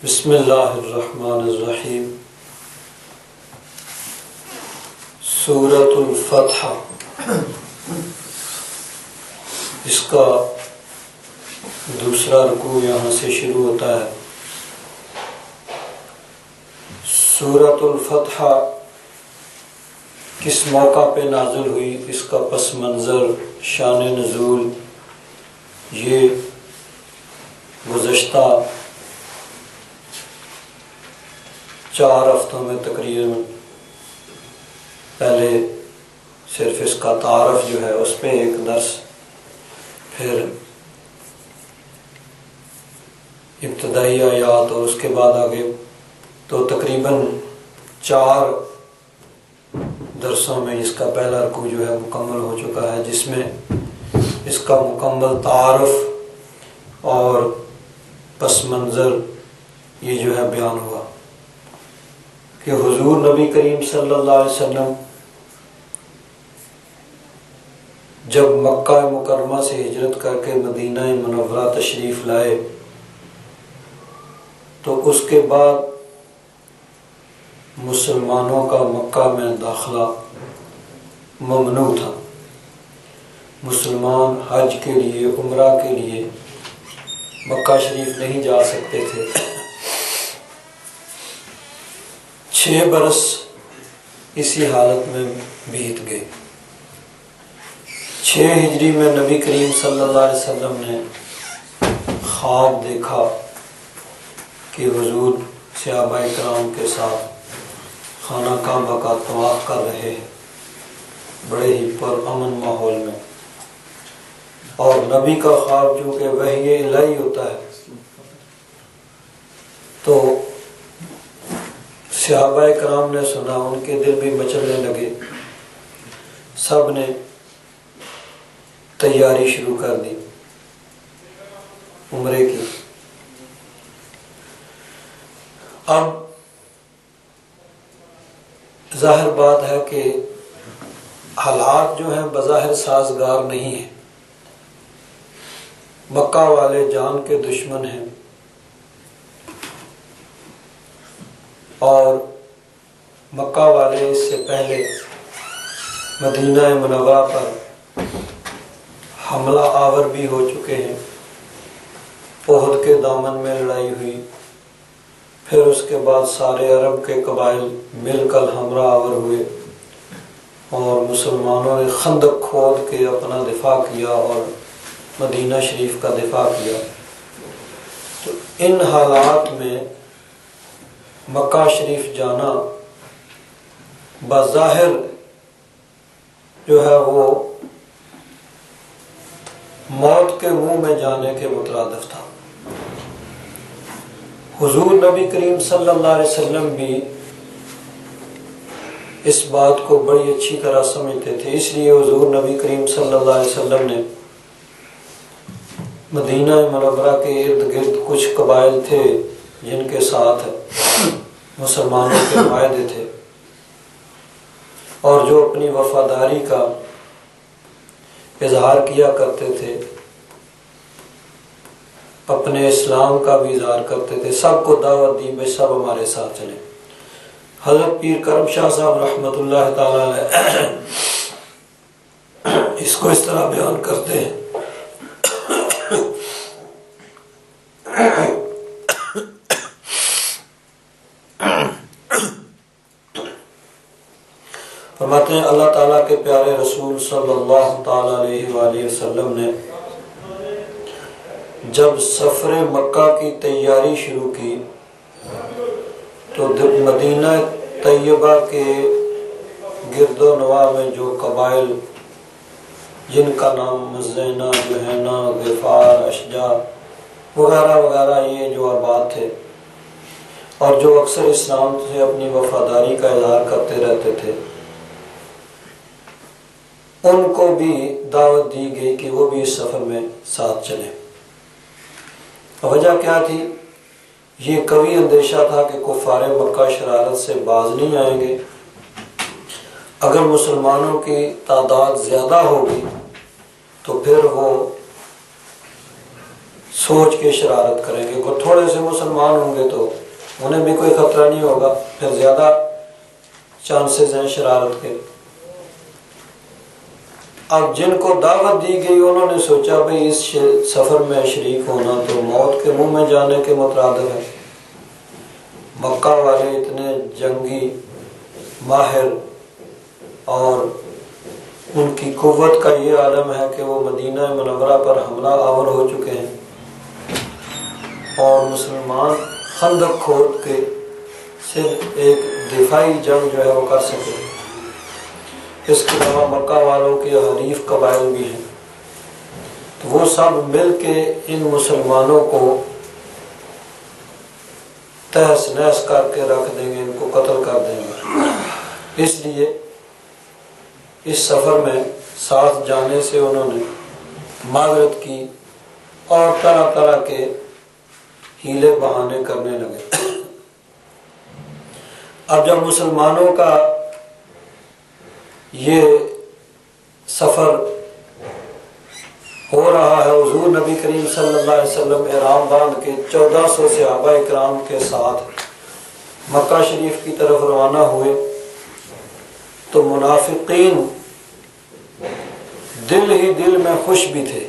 بسم اللہ الرحمن الرحیم۔ سورۃ الفتح، اس کا دوسرا رکوع یہاں سے شروع ہوتا ہے۔ سورۃ الفتح کس موقع پہ نازل ہوئی، اس کا پس منظر، شان نزول، یہ گزشتہ 4 ہفتوں میں تقریباً پہلے صرف اس کا تعارف جو ہے اس پہ ایک درس، پھر ابتدائی آیات اور اس کے بعد آگے، تو تقریباً 4 درسوں میں اس کا پہلا رکوع جو ہے مکمل ہو چکا ہے، جس میں اس کا مکمل تعارف اور پس منظر یہ جو ہے بیان ہوا کہ حضور نبی کریم صلی اللہ علیہ وسلم جب مکہ مکرمہ سے ہجرت کر کے مدینہ منورہ تشریف لائے تو اس کے بعد مسلمانوں کا مکہ میں داخلہ ممنوع تھا۔ مسلمان حج کے لیے، عمرہ کے لیے مکہ شریف نہیں جا سکتے تھے۔ 6 برس اسی حالت میں بیت گئے۔ 6 ہجری میں نبی کریم صلی اللہ علیہ وسلم نے خواب دیکھا کہ حضور صحابہ کرام کے ساتھ خانہ کعبہ کا طواف کر رہے ہیں، بڑے ہی پرامن ماحول میں، اور نبی کا خواب جو کہ وحی الہی ہوتا ہے، تو صحابہ کرام نے سنا، ان کے دل بھی مچلنے لگے، سب نے تیاری شروع کر دی عمرے کی۔ اب ظاہر بات ہے کہ حالات جو ہیں بظاہر سازگار نہیں ہیں، مکہ والے جان کے دشمن ہیں، اور مکہ والے اس سے پہلے مدینہ منورہ پر حملہ آور بھی ہو چکے ہیں۔ احد کے دامن میں لڑائی ہوئی، پھر اس کے بعد سارے عرب کے قبائل مل کر ہمراہ آور ہوئے اور مسلمانوں نے خندق کھود کے اپنا دفاع کیا اور مدینہ شریف کا دفاع کیا۔ تو ان حالات میں مکہ شریف جانا بظاہر جو ہے وہ موت کے منہ میں جانے کے مترادف تھا۔ حضور نبی کریم صلی اللہ علیہ وسلم بھی اس بات کو بڑی اچھی طرح سمجھتے تھے، اس لیے حضور نبی کریم صلی اللہ علیہ وسلم نے مدینہ منورہ کے ارد گرد کچھ قبائل تھے جن کے ساتھ مسلمانوں کے معاہدے تھے، اور جو اپنی وفاداری کا اظہار کیا کرتے تھے، اپنے اسلام کا بھی اظہار کرتے تھے، سب کو دعوت دی میں سب ہمارے ساتھ چلیں۔ حضرت پیر کرم شاہ صاحب رحمۃ اللہ تعالی علیہ اس کو اس طرح بیان کرتے ہیں، فرماتے ہیں اللہ تعالیٰ کے پیارے رسول صلی اللہ تعالیٰ علیہ وآلہ وسلم نے جب سفر مکہ کی تیاری شروع کی تو مدینہ طیبہ کے گرد و نواح میں جو قبائل جن کا نام مزینہ، جہینہ، غفار، اشجع وغیرہ وغیرہ، یہ جو آباد تھے اور جو اکثر اسلام سے اپنی وفاداری کا اظہار کرتے رہتے تھے، ان کو بھی دعوت دی گئی کہ وہ بھی اس سفر میں ساتھ چلیں۔ وجہ کیا تھی؟ یہ قوی اندیشہ تھا کہ کفار مکہ شرارت سے باز نہیں آئیں گے۔ اگر مسلمانوں کی تعداد زیادہ ہوگی تو پھر وہ سوچ کے شرارت کریں گے۔ وہ تھوڑے سے مسلمان ہوں گے تو انہیں بھی کوئی خطرہ نہیں ہوگا، پھر زیادہ چانسز ہیں شرارت کے۔ اب جن کو دعوت دی گئی انہوں نے سوچا بھئی اس سفر میں شریک ہونا تو موت کے منہ میں جانے کے مترادف ہے۔ مکہ والے اتنے جنگی ماہر اور ان کی قوت کا یہ عالم ہے کہ وہ مدینہ منورہ پر حملہ آور ہو چکے ہیں، اور مسلمان خندق کھود کے صرف ایک دفاعی جنگ جو ہے وہ کر سکے۔ اس کے علاوہ مکہ والوں کے حریف قبائل بھی ہیں، تو وہ سب مل کے ان مسلمانوں کو تہس نہس کر کے رکھ دیں گے، ان کو قتل کر دیں گے۔ اس لیے اس سفر میں ساتھ جانے سے انہوں نے معذرت کی اور طرح طرح کے ہیلے بہانے کرنے لگے۔ اب جب مسلمانوں کا یہ سفر ہو رہا ہے، حضور نبی کریم صلی اللہ علیہ وسلم احرام باندھ کے 1400 صحابہ اکرام کے ساتھ مکہ شریف کی طرف روانہ ہوئے، تو منافقین دل ہی دل میں خوش بھی تھے،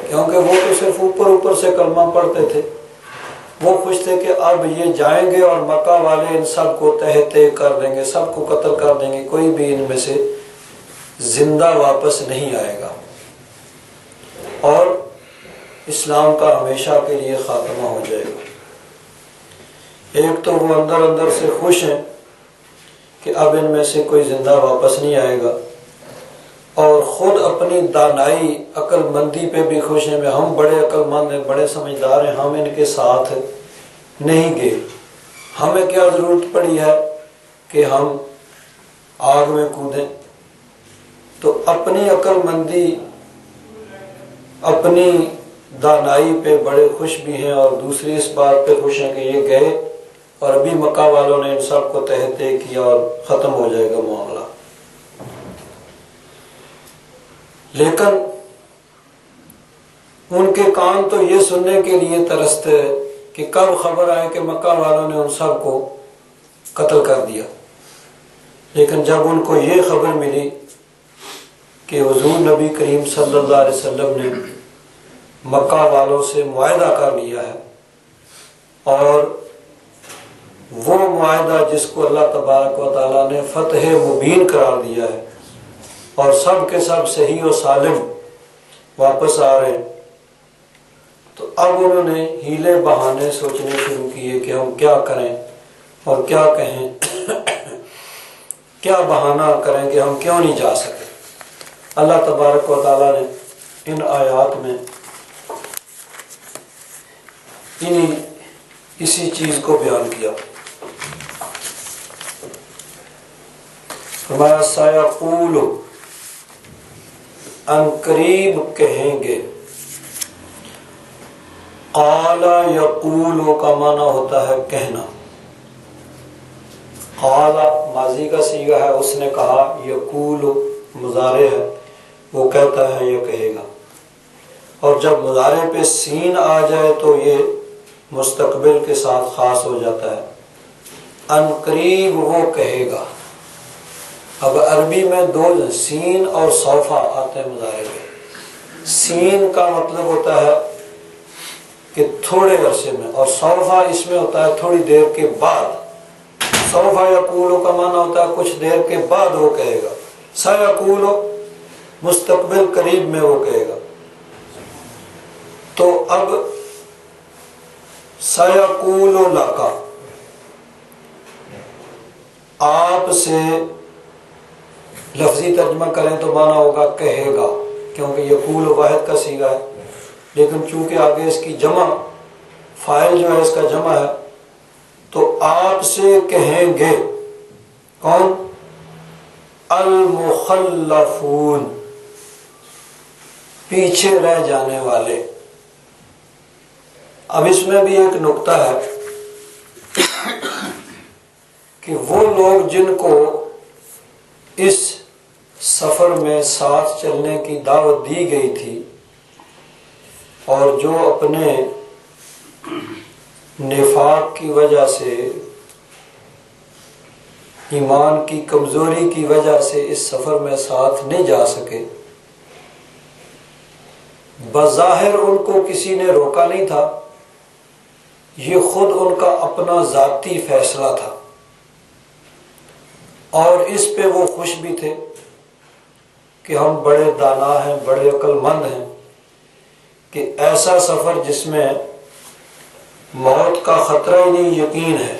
کیونکہ وہ تو صرف اوپر اوپر سے کلمہ پڑھتے تھے۔ وہ خوش تھے کہ اب یہ جائیں گے اور مکہ والے ان سب کو تہہ تہہ کر دیں گے، سب کو قتل کر دیں گے، کوئی بھی ان میں سے زندہ واپس نہیں آئے گا، اور اسلام کا ہمیشہ کے لیے خاتمہ ہو جائے گا۔ ایک تو وہ اندر اندر سے خوش ہیں کہ اب ان میں سے کوئی زندہ واپس نہیں آئے گا، اور خود اپنی دانائی عقل مندی پہ بھی خوش ہیں کہ ہم بڑے عقل مند ہیں، بڑے سمجھدار ہیں، ہم ان کے ساتھ نہیں گئے، ہمیں کیا ضرورت پڑی ہے کہ ہم آگ میں کودیں۔ تو اپنی عقل مندی، اپنی دانائی پہ بڑے خوش بھی ہیں، اور دوسری اس بات پہ خوش ہیں کہ یہ گئے اور ابھی مکہ والوں نے ان سب کو تہہ تہہ کیا اور ختم ہو جائے گا معاملہ۔ لیکن ان کے کان تو یہ سننے کے لیے ترستے کہ کب خبر آئے کہ مکہ والوں نے ان سب کو قتل کر دیا۔ لیکن جب ان کو یہ خبر ملی کہ حضور نبی کریم صلی اللہ علیہ وسلم نے مکہ والوں سے معاہدہ کر لیا ہے، اور وہ معاہدہ جس کو اللہ تبارک و تعالیٰ نے فتح مبین قرار دیا ہے، اور سب کے سب صحیح و سالم واپس آ رہے ہیں، تو اب انہوں نے ہیلے بہانے سوچنے شروع کیے کہ ہم کیا کریں اور کیا کہیں، کیا بہانہ کریں کہ ہم کیوں نہیں جا سکے۔ اللہ تبارک و تعالیٰ نے ان آیات میں اسی چیز کو بیان کیا۔ فرمایا سیقول، ان قریب کہیں گے۔ قال یقول کا معنی ہوتا ہے کہنا۔ قال ماضی کا صیغہ ہے، اس نے کہا، یقول مضارع ہے، وہ کہتا ہے یا کہے گا، اور جب مضارع پہ سین آ جائے تو یہ مستقبل کے ساتھ خاص ہو جاتا ہے۔ ان قریب وہ کہے گا۔ اب عربی میں دو سین اور سوفا آتے ہیں مضارع میں۔ سین کا مطلب ہوتا ہے کہ تھوڑے عرصے میں، اور سوفا اس میں ہوتا ہے تھوڑی دیر کے بعد۔ سوفا یقول کا معنی ہوتا ہے کچھ دیر کے بعد وہ کہے گا، سیقول مستقبل قریب میں وہ کہے گا۔ تو اب سیقول لکا آپ سے لفظی ترجمہ کریں تو معنی ہوگا کہے گا، کیونکہ یقول واحد کا صیغہ ہے، لیکن چونکہ آگے اس کی جمع فاعل جو ہے اس کا جمع ہے، تو آپ سے کہیں گے کون؟ المخلفون، پیچھے رہ جانے والے۔ اب اس میں بھی ایک نقطہ ہے کہ وہ لوگ جن کو اس سفر میں ساتھ چلنے کی دعوت دی گئی تھی، اور جو اپنے نفاق کی وجہ سے، ایمان کی کمزوری کی وجہ سے اس سفر میں ساتھ نہیں جا سکے، بظاہر ان کو کسی نے روکا نہیں تھا، یہ خود ان کا اپنا ذاتی فیصلہ تھا، اور اس پہ وہ خوش بھی تھے کہ ہم بڑے دانا ہیں، بڑے عقل مند ہیں، کہ ایسا سفر جس میں موت کا خطرہ ہی نہیں، یقین ہے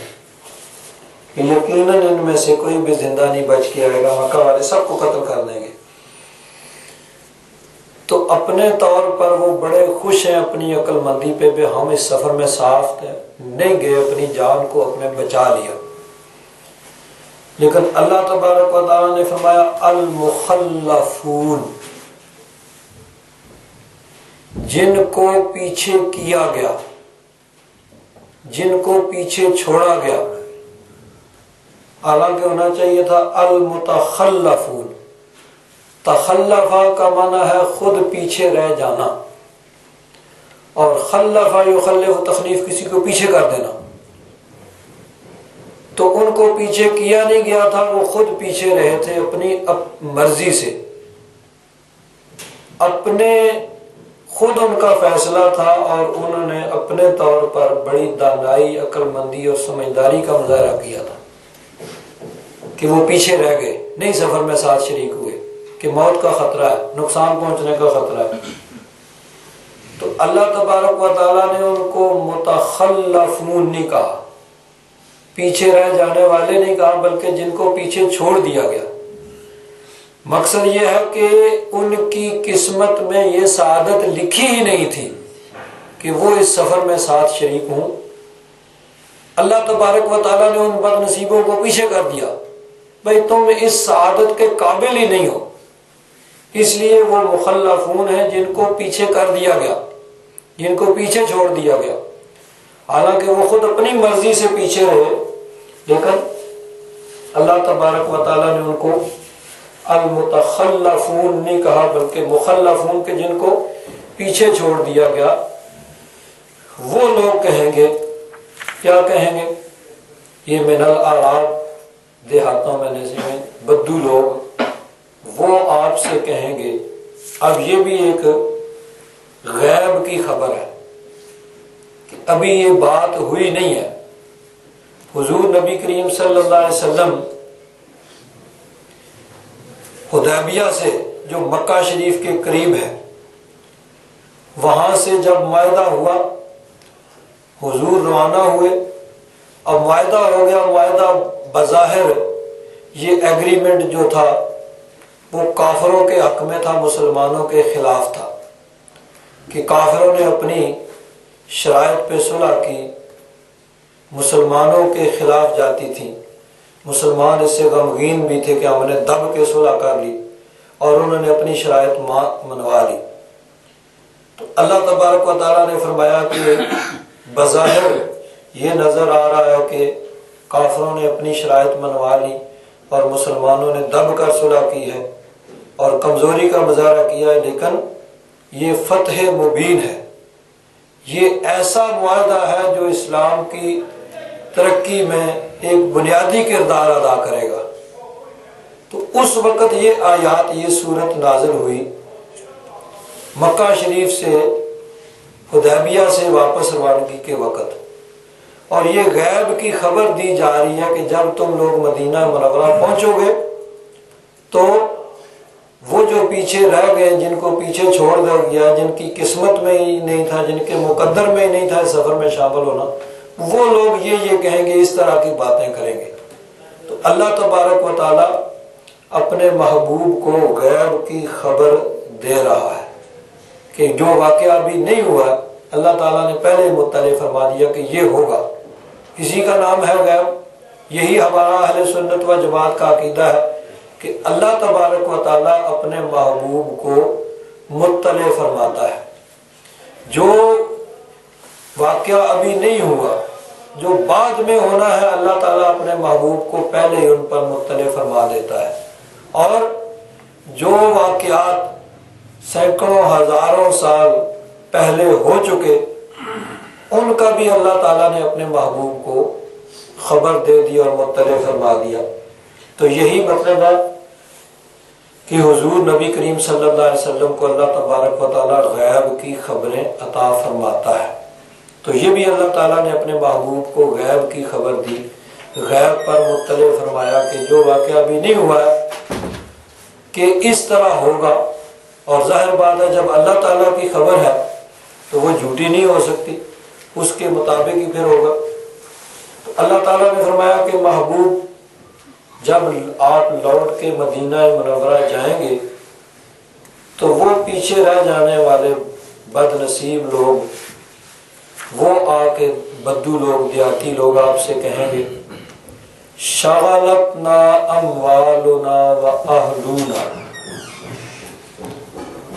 کہ یقیناً ان میں سے کوئی بھی زندہ نہیں بچ کے آئے گا، مکہ والے سب کو قتل کر دیں گے۔ تو اپنے طور پر وہ بڑے خوش ہیں اپنی عقل مندی پہ بھی، ہم اس سفر میں صاف نہیں گئے، اپنی جان کو اپنے بچا لیا۔ لیکن اللہ تبارک و تعالیٰ نے فرمایا المخلفون، جن کو پیچھے کیا گیا، جن کو پیچھے چھوڑا گیا، حالانکہ ہونا چاہیے تھا المتخلفون۔ تخلفہ کا معنی ہے خود پیچھے رہ جانا، اور خلفہ یخلف تخلیف کسی کو پیچھے کر دینا۔ تو ان کو پیچھے کیا نہیں گیا تھا، وہ خود پیچھے رہے تھے اپنی مرضی سے، اپنے خود ان کا فیصلہ تھا، اور انہوں نے اپنے طور پر بڑی دانائی، عقل مندی اور سمجھداری کا مظاہرہ کیا تھا کہ وہ پیچھے رہ گئے، نہیں سفر میں ساتھ شریک ہوئے کہ موت کا خطرہ ہے، نقصان پہنچنے کا خطرہ ہے۔ تو اللہ تبارک و تعالیٰ نے ان کو متخلفون نہیں کہا، پیچھے رہ جانے والے نہیں کہا، بلکہ جن کو پیچھے چھوڑ دیا گیا۔ مقصد یہ ہے کہ ان کی قسمت میں یہ سعادت لکھی ہی نہیں تھی کہ وہ اس سفر میں ساتھ شریک ہوں۔ اللہ تبارک و تعالیٰ نے ان بد نصیبوں کو پیچھے کر دیا، بھئی تم اس سعادت کے قابل ہی نہیں ہو، اس لیے وہ مخلفون ہیں جن کو پیچھے کر دیا گیا، جن کو پیچھے چھوڑ دیا گیا۔ حالانکہ وہ خود اپنی مرضی سے پیچھے رہے، لیکن اللہ تبارک و تعالیٰ نے ان کو المتخلفون نہیں کہا، بلکہ مخلفون کے جن کو پیچھے چھوڑ دیا گیا۔ وہ لوگ کہیں گے، کیا کہیں گے؟ یہ من الاعراب، دیہاتوں میں نسبیں بدو لوگ، وہ آپ سے کہیں گے، اب یہ بھی ایک غیب کی خبر ہے کہ ابھی یہ بات ہوئی نہیں ہے۔ حضور نبی کریم صلی اللہ علیہ وسلم حدیبیہ سے، جو مکہ شریف کے قریب ہے، وہاں سے جب معاہدہ ہوا، حضور روانہ ہوئے، اب معاہدہ ہو گیا۔ معاہدہ بظاہر یہ ایگریمنٹ جو تھا وہ کافروں کے حق میں تھا، مسلمانوں کے خلاف تھا، کہ کافروں نے اپنی شرائط پہ صلح کی، مسلمانوں کے خلاف جاتی تھی۔ مسلمان اس سے غمگین بھی تھے کہ ہم نے دب کے صلح کر لی، اور انہوں نے اپنی شرائط منوا لی۔ تو اللہ تبارک و تعالیٰ نے فرمایا کہ بظاہر یہ نظر آ رہا ہے کہ کافروں نے اپنی شرائط منوا لی اور مسلمانوں نے دب کر صلح کی ہے اور کمزوری کا مظاہرہ کیا ہے، لیکن یہ فتح مبین ہے، یہ ایسا معاہدہ ہے جو اسلام کی ترقی میں ایک بنیادی کردار ادا کرے گا۔ تو اس وقت یہ آیات، یہ صورت نازل ہوئی مکہ شریف سے، حدیبیہ سے واپس روانگی کے وقت، اور یہ غیب کی خبر دی جا رہی ہے کہ جب تم لوگ مدینہ منورہ پہنچو گے تو وہ جو پیچھے رہ گئے، جن کو پیچھے چھوڑ دیا گیا، جن کی قسمت میں ہی نہیں تھا، جن کے مقدر میں ہی نہیں تھا اس سفر میں شامل ہونا، وہ لوگ یہ کہیں گے، اس طرح کی باتیں کریں گے۔ تو اللہ تبارک و تعالیٰ اپنے محبوب کو غیب کی خبر دے رہا ہے کہ جو واقعہ ابھی نہیں ہوا، اللہ تعالیٰ نے پہلے مطلع فرما دیا کہ یہ ہوگا۔ کسی کا نام ہے غیب؟ یہی ہمارا اہل سنت و جماعت کا عقیدہ ہے کہ اللہ تبارک و تعالیٰ اپنے محبوب کو مطلع فرماتا ہے۔ جو واقعہ ابھی نہیں ہوا، جو بعد میں ہونا ہے، اللہ تعالیٰ اپنے محبوب کو پہلے ہی ان پر مطلع فرما دیتا ہے، اور جو واقعات سینکڑوں ہزاروں سال پہلے ہو چکے ان کا بھی اللہ تعالیٰ نے اپنے محبوب کو خبر دے دی اور مطلع فرما دیا۔ تو یہی مطلب ہے کہ حضور نبی کریم صلی اللہ علیہ وسلم کو اللہ تبارک و تعالیٰ غیب کی خبریں عطا فرماتا ہے۔ تو یہ بھی اللہ تعالیٰ نے اپنے محبوب کو غیب کی خبر دی، غیب پر مطلع فرمایا کہ جو واقعہ ابھی نہیں ہوا ہے کہ اس طرح ہوگا، اور ظاہر بات ہے جب اللہ تعالیٰ کی خبر ہے تو وہ جھوٹی نہیں ہو سکتی، اس کے مطابق ہی پھر ہوگا۔ تو اللہ تعالیٰ نے فرمایا کہ محبوب جب آپ لوٹ کے مدینہ منورہ جائیں گے تو وہ پیچھے رہ جانے والے بد نصیب لوگ، وہ آ کے بدو لوگ، دیہاتی لوگ آپ سے کہیں گے شغلتنا اموالنا واہلونا،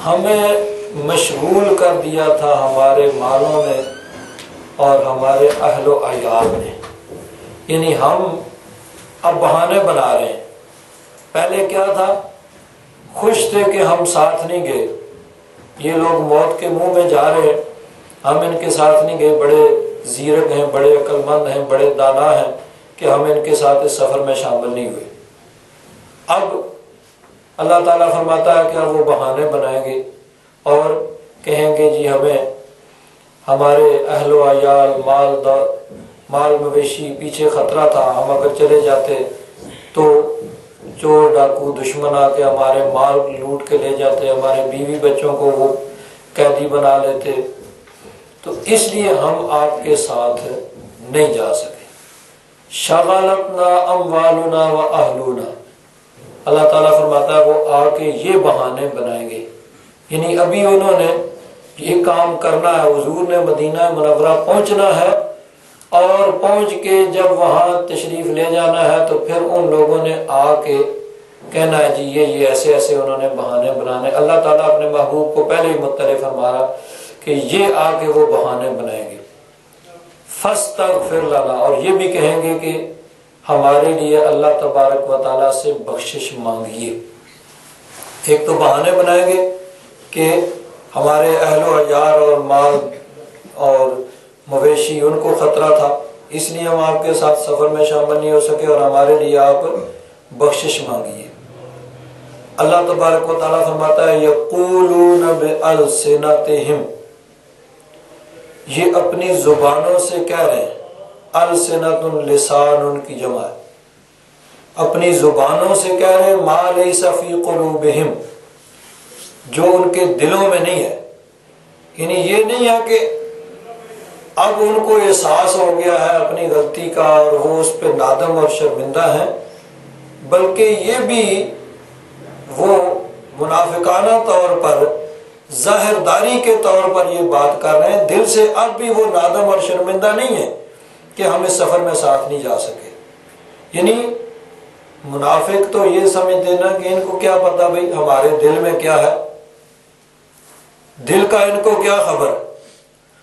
ہمیں مشغول کر دیا تھا ہمارے مالوں نے اور ہمارے اہل و عیال نے، یعنی ہم اب بہانے بنا رہے ہیں۔ پہلے کیا تھا، خوش تھے کہ ہم ساتھ نہیں گئے، یہ لوگ موت کے منہ میں جا رہے ہیں، ہم ان کے ساتھ نہیں گئے، بڑے زیرک ہیں، بڑے عقل مند ہیں، بڑے دانا ہیں کہ ہم ان کے ساتھ اس سفر میں شامل نہیں ہوئے۔ اب اللہ تعالیٰ فرماتا ہے کہ اب وہ بہانے بنائیں گے اور کہیں گے جی ہمیں ہمارے اہل و عیال، مال مویشی پیچھے خطرہ تھا، ہم اگر چلے جاتے تو چور ڈاکو دشمن آ کے ہمارے مال لوٹ کے لے جاتے، ہمارے بیوی بچوں کو وہ قیدی بنا لیتے، تو اس لیے ہم آپ کے ساتھ نہیں جا سکے۔ شغلتنا اموالنا واہلونا، اللہ تعالیٰ فرماتا ہے وہ آ کے یہ بہانے بنائیں گے، یعنی ابھی انہوں نے یہ کام کرنا ہے، حضور نے مدینہ منورہ پہنچنا ہے، اور پہنچ کے جب وہاں تشریف لے جانا ہے تو پھر ان لوگوں نے آ کے کہنا ہے جی یہ ایسے ایسے انہوں نے بہانے بنانے۔ اللہ تعالیٰ اپنے محبوب کو پہلے ہی مطلع فرما رہا کہ یہ آ کے وہ بہانے بنائیں گے۔ فاستغفر لنا، اور یہ بھی کہیں گے کہ ہمارے لیے اللہ تبارک و تعالیٰ سے بخشش مانگیے۔ ایک تو بہانے بنائیں گے کہ ہمارے اہل و عیال اور مال اور مویشی ان کو خطرہ تھا، اس لیے ہم آپ کے ساتھ سفر میں شامل نہیں ہو سکے، اور ہمارے لیے آپ بخشش مانگیے۔ اللہ تبارک و تعالیٰ فرماتا ہے یقولون بألسنتہم، یہ اپنی زبانوں سے کہہ رہے ہیں، السنت لسان ان کی جمع ہے، اپنی زبانوں سے کہہ رہے ہیں ما لیس فی قلوبہم، جو ان کے دلوں میں نہیں ہے، یعنی یہ نہیں ہے کہ اب ان کو احساس ہو گیا ہے اپنی غلطی کا اور وہ اس پہ نادم اور شرمندہ ہیں، بلکہ یہ بھی وہ منافقانہ طور پر، ظاہرداری کے طور پر یہ بات کر رہے ہیں، دل سے اب بھی وہ نادم اور شرمندہ نہیں ہے کہ ہم اس سفر میں ساتھ نہیں جا سکے۔ یعنی منافق تو یہ سمجھتے نا کہ ان کو کیا پتا بھائی ہمارے دل میں کیا ہے، دل کا ان کو کیا خبر،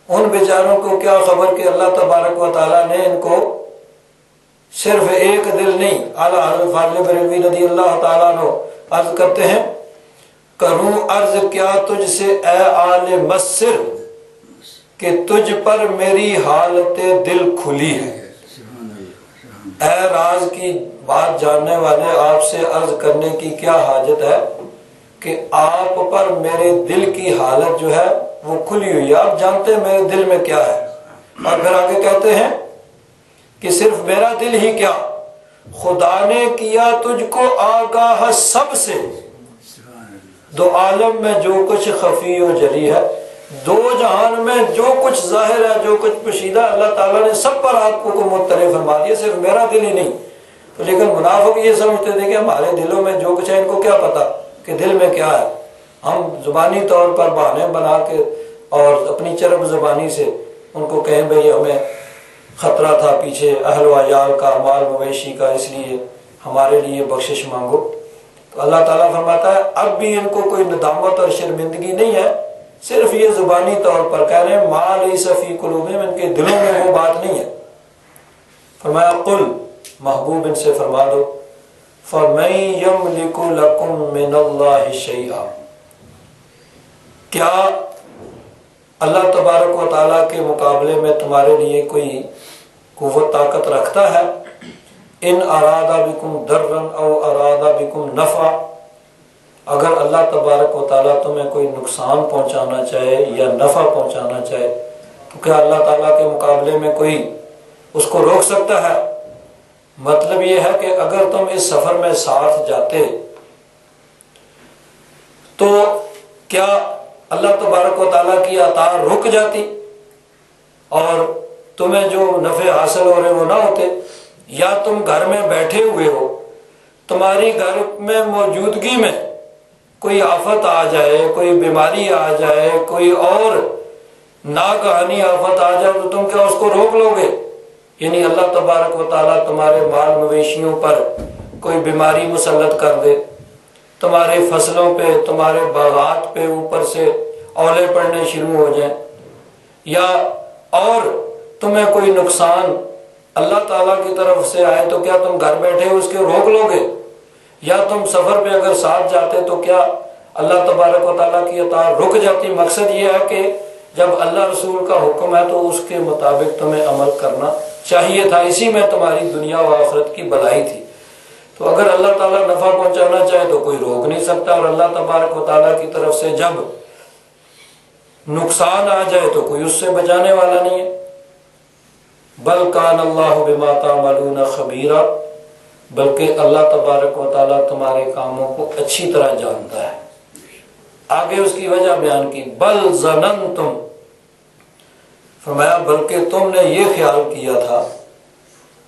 ان بیچاروں کو کیا خبر کہ اللہ تبارک و تعالیٰ نے ان کو صرف ایک دل نہیں۔ اعلیٰ حضرت فاضل بریلوی رضی اللہ تعالیٰ عنہ عرض کرتے ہیں کروں عرض کیا تجھ سے اے آل مصر کہ تجھ پر میری حالت دل کھلی ہے، اے راز کی بات جاننے والے آپ سے عرض کرنے کی کیا حاجت ہے کہ آپ پر میرے دل کی حالت جو ہے وہ کھلی ہوئی ہے، آپ جانتے ہیں میرے دل میں کیا ہے۔ اور پھر آگے کہتے ہیں کہ صرف میرا دل ہی کیا، خدا نے کیا تجھ کو آگاہ سب سے، دو عالم میں جو کچھ خفی و جلی ہے، دو جہان میں جو کچھ ظاہر ہے جو کچھ پوشیدہ، اللہ تعالیٰ نے سب پر آپ کو مطلع فرما دیا، صرف میرا دل ہی نہیں۔ تو لیکن منافق یہ سمجھتے تھے کہ ہمارے دلوں میں جو کچھ ہے ان کو کیا پتا کہ دل میں کیا ہے، ہم زبانی طور پر بہانے بنا کے اور اپنی چرب زبانی سے ان کو کہیں بھئی ہمیں خطرہ تھا پیچھے اہل و عیال کا، مال مویشی کا، اس لیے ہمارے لیے بخشش مانگو۔ تو اللہ تعالیٰ فرماتا ہے اب بھی ان کو کوئی ندامت اور شرمندگی نہیں ہے، صرف یہ زبانی طور پر کہہ رہے ہیں ما لیس فی قلوبہم، ان کے دلوں میں وہ بات نہیں ہے۔ فرمایا قل، محبوب ان سے فرما دو فَمَن يَمْلِكُ لَكُم مِّنَ اللَّهِ شَيْئًا، کیا اللہ تبارک و تعالیٰ کے مقابلے میں تمہارے لیے کوئی قوت طاقت رکھتا ہے؟ ان ارادہ بکم درن او ارادہ بکم نفع، اگر اللہ تبارک و تعالیٰ تمہیں کوئی نقصان پہنچانا چاہے یا نفع پہنچانا چاہے تو کیا اللہ تعالیٰ کے مقابلے میں کوئی اس کو روک سکتا ہے؟ مطلب یہ ہے کہ اگر تم اس سفر میں ساتھ جاتے تو کیا اللہ تبارک و تعالیٰ کی عطا رک جاتی اور تمہیں جو نفع حاصل ہو رہے وہ نہ ہوتے؟ یا تم گھر میں بیٹھے ہوئے ہو، تمہاری گھر میں موجودگی میں کوئی آفت آ جائے، کوئی بیماری آ جائے، کوئی اور ناگہانی آفت آ جائے تو تم کیا اس کو روک لو گے؟ یعنی اللہ تبارک و تعالیٰ تمہارے مال مویشیوں پر کوئی بیماری مسلط کر دے، تمہارے فصلوں پہ، تمہارے باغات پہ اوپر سے اولے پڑنے شروع ہو جائیں، یا اور تمہیں کوئی نقصان اللہ تعالیٰ کی طرف سے آئے تو کیا تم گھر بیٹھے اس کے روک لو گے؟ یا تم سفر پہ اگر ساتھ جاتے تو کیا اللہ تبارک و تعالیٰ کی عطا رک جاتی؟ مقصد یہ ہے کہ جب اللہ رسول کا حکم ہے تو اس کے مطابق تمہیں عمل کرنا چاہیے تھا، اسی میں تمہاری دنیا و آخرت کی بھلائی تھی۔ تو اگر اللہ تعالیٰ نفع پہنچانا چاہے تو کوئی روک نہیں سکتا، اور اللہ تبارک و تعالیٰ کی طرف سے جب نقصان آ جائے تو کوئی اس سے بچانے والا نہیں ہے۔ بل کان اللہ بما تعملون خبیرا، بلکہ اللہ تبارک و تعالیٰ تمہارے کاموں کو اچھی طرح جانتا ہے۔ آگے اس کی وجہ بیان کی، بل ظننتم، فرمایا بلکہ تم نے یہ خیال کیا تھا،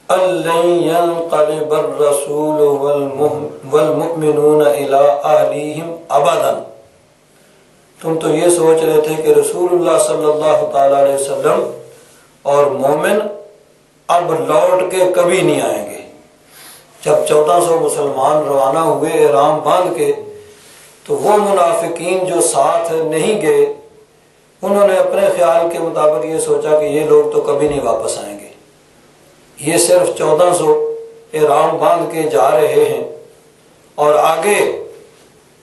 أَلَّن يَنْقَلِبَ الرَّسُولُ وَالْمُؤْمِنُونَ إِلَىٰ أَهْلِهِمْ أَبَدًا، تم تو یہ سوچ رہے تھے کہ رسول اللہ صلی اللہ تعالیٰ علیہ وسلم اور مومن اب لوٹ کے کبھی نہیں آئیں گے۔ جب 1400 مسلمان روانہ ہوئے احرام باندھ کے تو وہ منافقین جو ساتھ نہیں گئے انہوں نے اپنے خیال کے مطابق یہ سوچا کہ یہ لوگ تو کبھی نہیں واپس آئیں گے، یہ صرف 1400 احرام باندھ کے جا رہے ہیں، اور آگے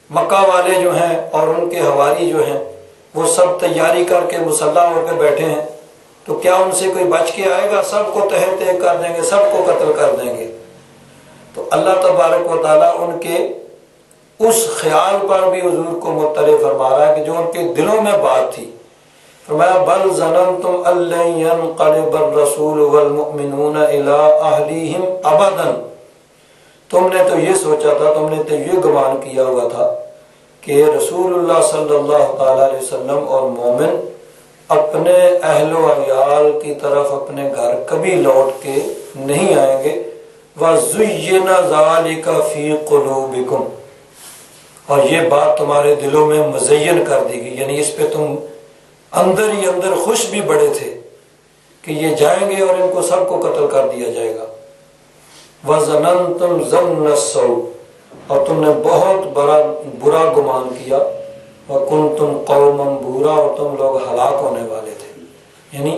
مکہ والے جو ہیں اور ان کے حواری جو ہیں وہ سب تیاری کر کے مسلح ہو کے بیٹھے ہیں، تو کیا ان سے کوئی بچ کے آئے گا؟ سب کو تہہ تہہ کر دیں گے، سب کو قتل کر دیں گے۔ تو اللہ تبارک و تعالیٰ ان کے اس خیال پر بھی حضور کو مطلع فرما رہا ہے کہ جو ان کے دلوں میں بات تھی۔ فرمایا بل ظننتم ان لن ينقلب الرسول والمؤمنون الى اهلهم ابدا، تم نے تو یہ سوچا تھا، تم نے تو یہ گمان کیا ہوا تھا کہ رسول اللہ صلی اللہ تعالی علیہ وسلم اور مومن اپنے اہل و عیال کی طرف اپنے گھر کبھی لوٹ کے نہیں آئیں گے۔ وَزُيِّنَ ذَلِكَ فِي قُلُوبِكُمْ، اور یہ بات تمہارے دلوں میں مزین کر دی گئی، یعنی اس پہ تم اندر ہی اندر خوش بھی بڑے تھے کہ یہ جائیں گے اور ان کو سب کو قتل کر دیا جائے گا۔ وَظَنَنْتُمْ ظَنَّ السَّوْءِ، اور تم نے بہت برا گمان کیا۔ وَكُنْتُمْ قَوْمًا بُورًا، اور تم لوگ ہلاک ہونے والے تھے، یعنی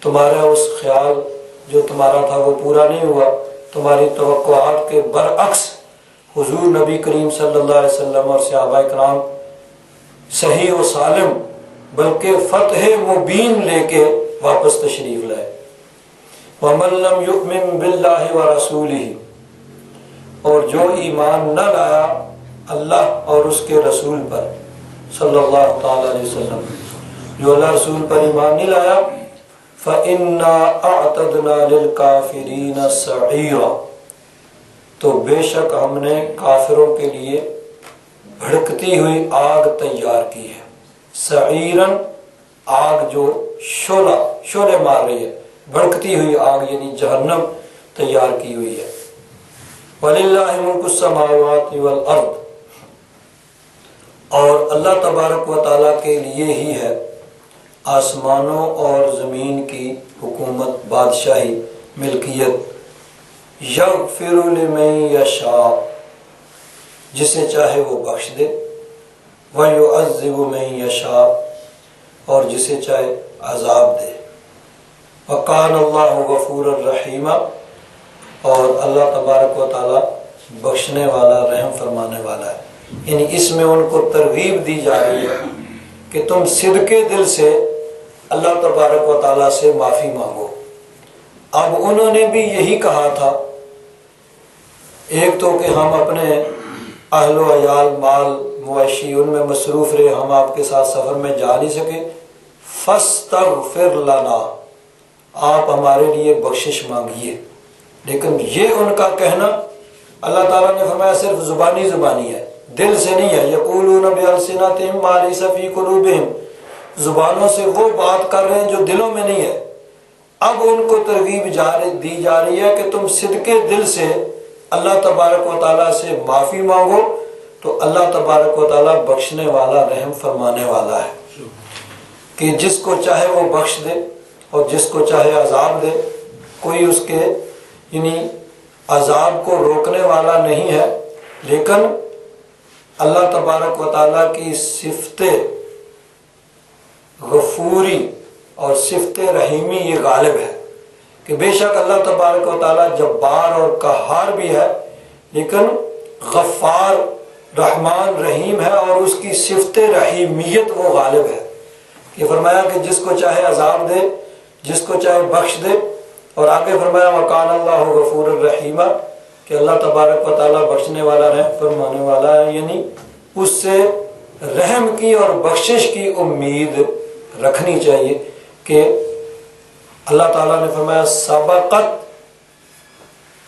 تمہارا اس خیال جو تمہارا تھا وہ پورا نہیں ہوا، تمہاری توقعات کے برعکس حضور نبی کریم صلی اللہ علیہ وسلم اور صحابہ کرام صحیح و سالم بلکہ فتح مبین لے کے واپس تشریف لائے۔ وَمَن لَّمْ يُؤْمِن بِاللَّهِ وَرَسُولِهِ، اور جو ایمان نہ لایا اللہ اور اس کے رسول پر صلی اللہ تعالی علیہ وسلم، جو اللہ رسول پر ایمان نہیں لایا، فَإِنَّا أَعْتَدْنَا لِلْكَافِرِينَ سَعِيرًا، تو بے شک ہم نے کافروں کے لیے بھڑکتی ہوئی آگ تیار کی ہے۔ سعیرن، آگ جو شعلے مار رہی ہے، بھڑکتی ہوئی آگ یعنی جہنم تیار کی ہوئی ہے۔ وَلِلَّهِ مُلْكُ السَّمَاوَاتِ وَالْأَرْضِ، اور اللہ تبارک و تعالیٰ کے لیے ہی ہے آسمانوں اور زمین کی حکومت، بادشاہی، ملکیت۔ یغفر لمن یشاء، جسے چاہے وہ بخش دے، ویعذب من یشاء، اور جسے چاہے عذاب دے۔ وکان اللہ غفورا رحیما، اور اللہ تبارک و تعالی بخشنے والا، رحم فرمانے والا ہے۔ یعنی اس میں ان کو ترغیب دی جا رہی ہے کہ تم صدقے دل سے اللہ تبارک و تعالیٰ سے معافی مانگو۔ اب انہوں نے بھی یہی کہا تھا، ایک تو کہ ہم اپنے اہل و عیال، مال مویشی ان میں مصروف رہے، ہم آپ کے ساتھ سفر میں جا نہیں سکے، فاستغفر لنا، آپ ہمارے لیے بخشش مانگیے۔ لیکن یہ ان کا کہنا اللہ تعالیٰ نے فرمایا صرف زبانی ہے، دل سے نہیں ہے۔ یقولون بألسنتہم ما لیس فی قلوبہم، زبانوں سے وہ بات کر رہے ہیں جو دلوں میں نہیں ہے۔ اب ان کو ترغیب دی جا رہی ہے کہ تم صدقے دل سے اللہ تبارک و تعالیٰ سے معافی مانگو، تو اللہ تبارک و تعالیٰ بخشنے والا، رحم فرمانے والا ہے، کہ جس کو چاہے وہ بخش دے اور جس کو چاہے عذاب دے۔ کوئی اس کے یعنی عذاب کو روکنے والا نہیں ہے، لیکن اللہ تبارک و تعالیٰ کی صفت غفوری اور صفت رحیمی یہ غالب ہے، کہ بے شک اللہ تبارک و تعالیٰ جبار اور قہار بھی ہے، لیکن غفار، رحمان، رحیم ہے، اور اس کی صفت رحیمیت وہ غالب ہے، کہ فرمایا کہ جس کو چاہے عذاب دے، جس کو چاہے بخش دے، اور آگے فرمایا وَقَانَ اللَّهُ غَفُورًا رَحِيمًا، کہ اللہ تبارک و تعالیٰ بخشنے والا، رحم فرمانے والا ہے، یعنی اس سے رحم کی اور بخشش کی امید رکھنی چاہیے۔ کہ اللہ تعالیٰ نے فرمایا سبقت،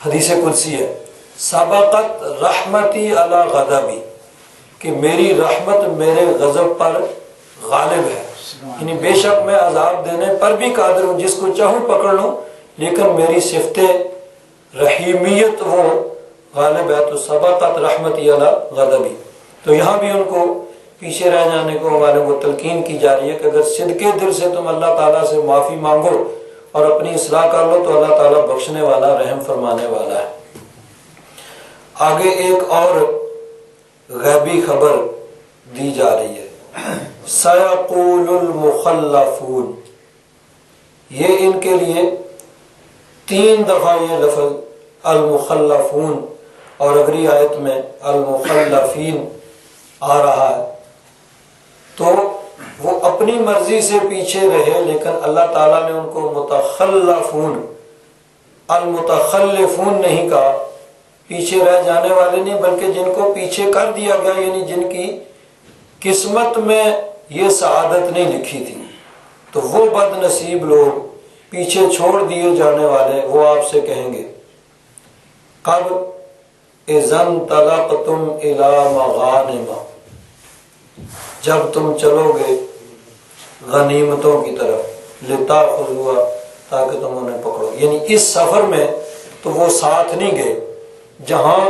حدیث قدسی ہے، سبقت رحمتی علی غضبی، کہ میری رحمت میرے غضب پر غالب ہے، یعنی بے شک میں عذاب دینے پر بھی قادر ہوں، جس کو چاہوں پکڑ لوں، لیکن میری صفت رحیمیت وہ غالب ہے، تو سبقت رحمتی علی غضبی۔ تو یہاں بھی ان کو پیچھے رہ جانے کو والوں کو تلقین کی جا رہی ہے کہ اگر صدقے دل سے تم اللہ تعالیٰ سے معافی مانگو اور اپنی اصلاح کر لو تو اللہ تعالیٰ بخشنے والا، رحم فرمانے والا ہے۔ آگے ایک اور غیبی خبر دی جا رہی ہے، سَيَقُولُ الْمُخَلَّفُونَ، یہ ان کے لیے 3 دفعہ یہ لفظ المخلفون اور اگلی آیت میں المخلفین آ رہا ہے، تو وہ اپنی مرضی سے پیچھے رہے، لیکن اللہ تعالیٰ نے ان کو متخلفون، المتخلفون نہیں کہا، پیچھے رہ جانے والے نہیں، بلکہ جن کو پیچھے کر دیا گیا، یعنی جن کی قسمت میں یہ سعادت نہیں لکھی تھی، تو وہ بد نصیب لوگ، پیچھے چھوڑ دیے جانے والے، وہ آپ سے کہیں گے کب اذا انطلقتم الی مغانم، جب تم چلو گے غنیمتوں کی طرف، لتاخذوها، تاکہ تم انہیں پکڑو، یعنی اس سفر میں تو وہ ساتھ نہیں گئے جہاں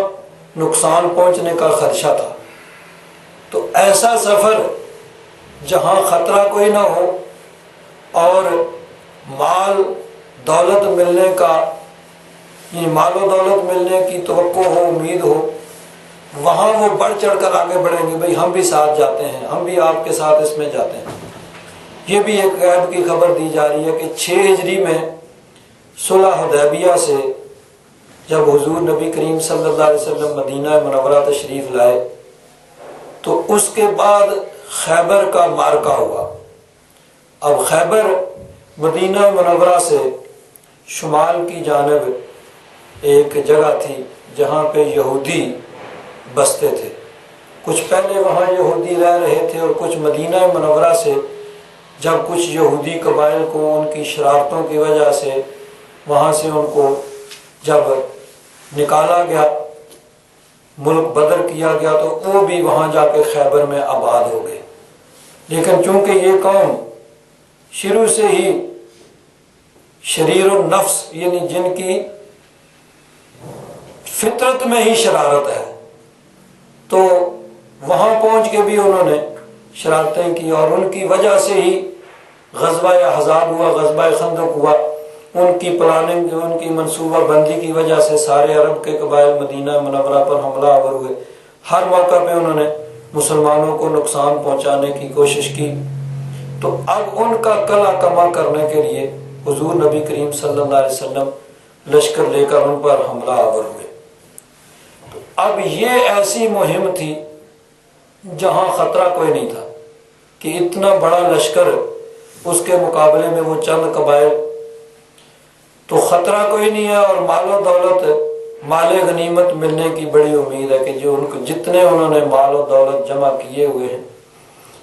نقصان پہنچنے کا خدشہ تھا، تو ایسا سفر جہاں خطرہ کوئی نہ ہو اور مال دولت ملنے کا، یعنی مال و دولت ملنے کی توقع ہو، امید ہو، وہاں وہ بڑھ چڑھ کر آگے بڑھیں گے، بھئی ہم بھی ساتھ جاتے ہیں، ہم بھی آپ کے ساتھ اس میں جاتے ہیں۔ یہ بھی ایک غیب کی خبر دی جا رہی ہے کہ 6 ہجری میں صلح حدیبیہ سے جب حضور نبی کریم صلی اللہ علیہ وسلم مدینہ منورہ تشریف لائے تو اس کے بعد خیبر کا معرکہ ہوا۔ اب خیبر مدینہ منورہ سے شمال کی جانب ایک جگہ تھی جہاں پہ یہودی بستے تھے، کچھ پہلے وہاں یہودی رہ رہے تھے، اور کچھ مدینہ منورہ سے جب کچھ یہودی قبائل کو ان کی شرارتوں کی وجہ سے وہاں سے ان کو جب نکالا گیا، ملک بدر کیا گیا، تو وہ بھی وہاں جا کے خیبر میں آباد ہو گئے۔ لیکن چونکہ یہ قوم شروع سے ہی شریر النفس، یعنی جن کی فطرت میں ہی شرارت ہے، تو وہاں پہنچ کے بھی انہوں نے شرارتیں کی، اور ان کی وجہ سے ہی غزوہ احزاب ہوا، غزوہ خندق ہوا، ان کی پلاننگ، ان کی منصوبہ بندی کی وجہ سے سارے عرب کے قبائل مدینہ منورہ پر حملہ آور ہوئے، ہر موقع پہ انہوں نے مسلمانوں کو نقصان پہنچانے کی کوشش کی۔ تو اب ان کا کلا کما کرنے کے لیے حضور نبی کریم صلی اللہ علیہ وسلم لشکر لے کر ان پر حملہ آور ہوئے۔ تو اب یہ ایسی مہم تھی جہاں خطرہ کوئی نہیں تھا، کہ اتنا بڑا لشکر اس کے مقابلے میں وہ چند قبائل، تو خطرہ کوئی نہیں ہے، اور مال و دولت، مال غنیمت ملنے کی بڑی امید ہے کہ جو ان کو جتنے انہوں نے مال و دولت جمع کیے ہوئے ہیں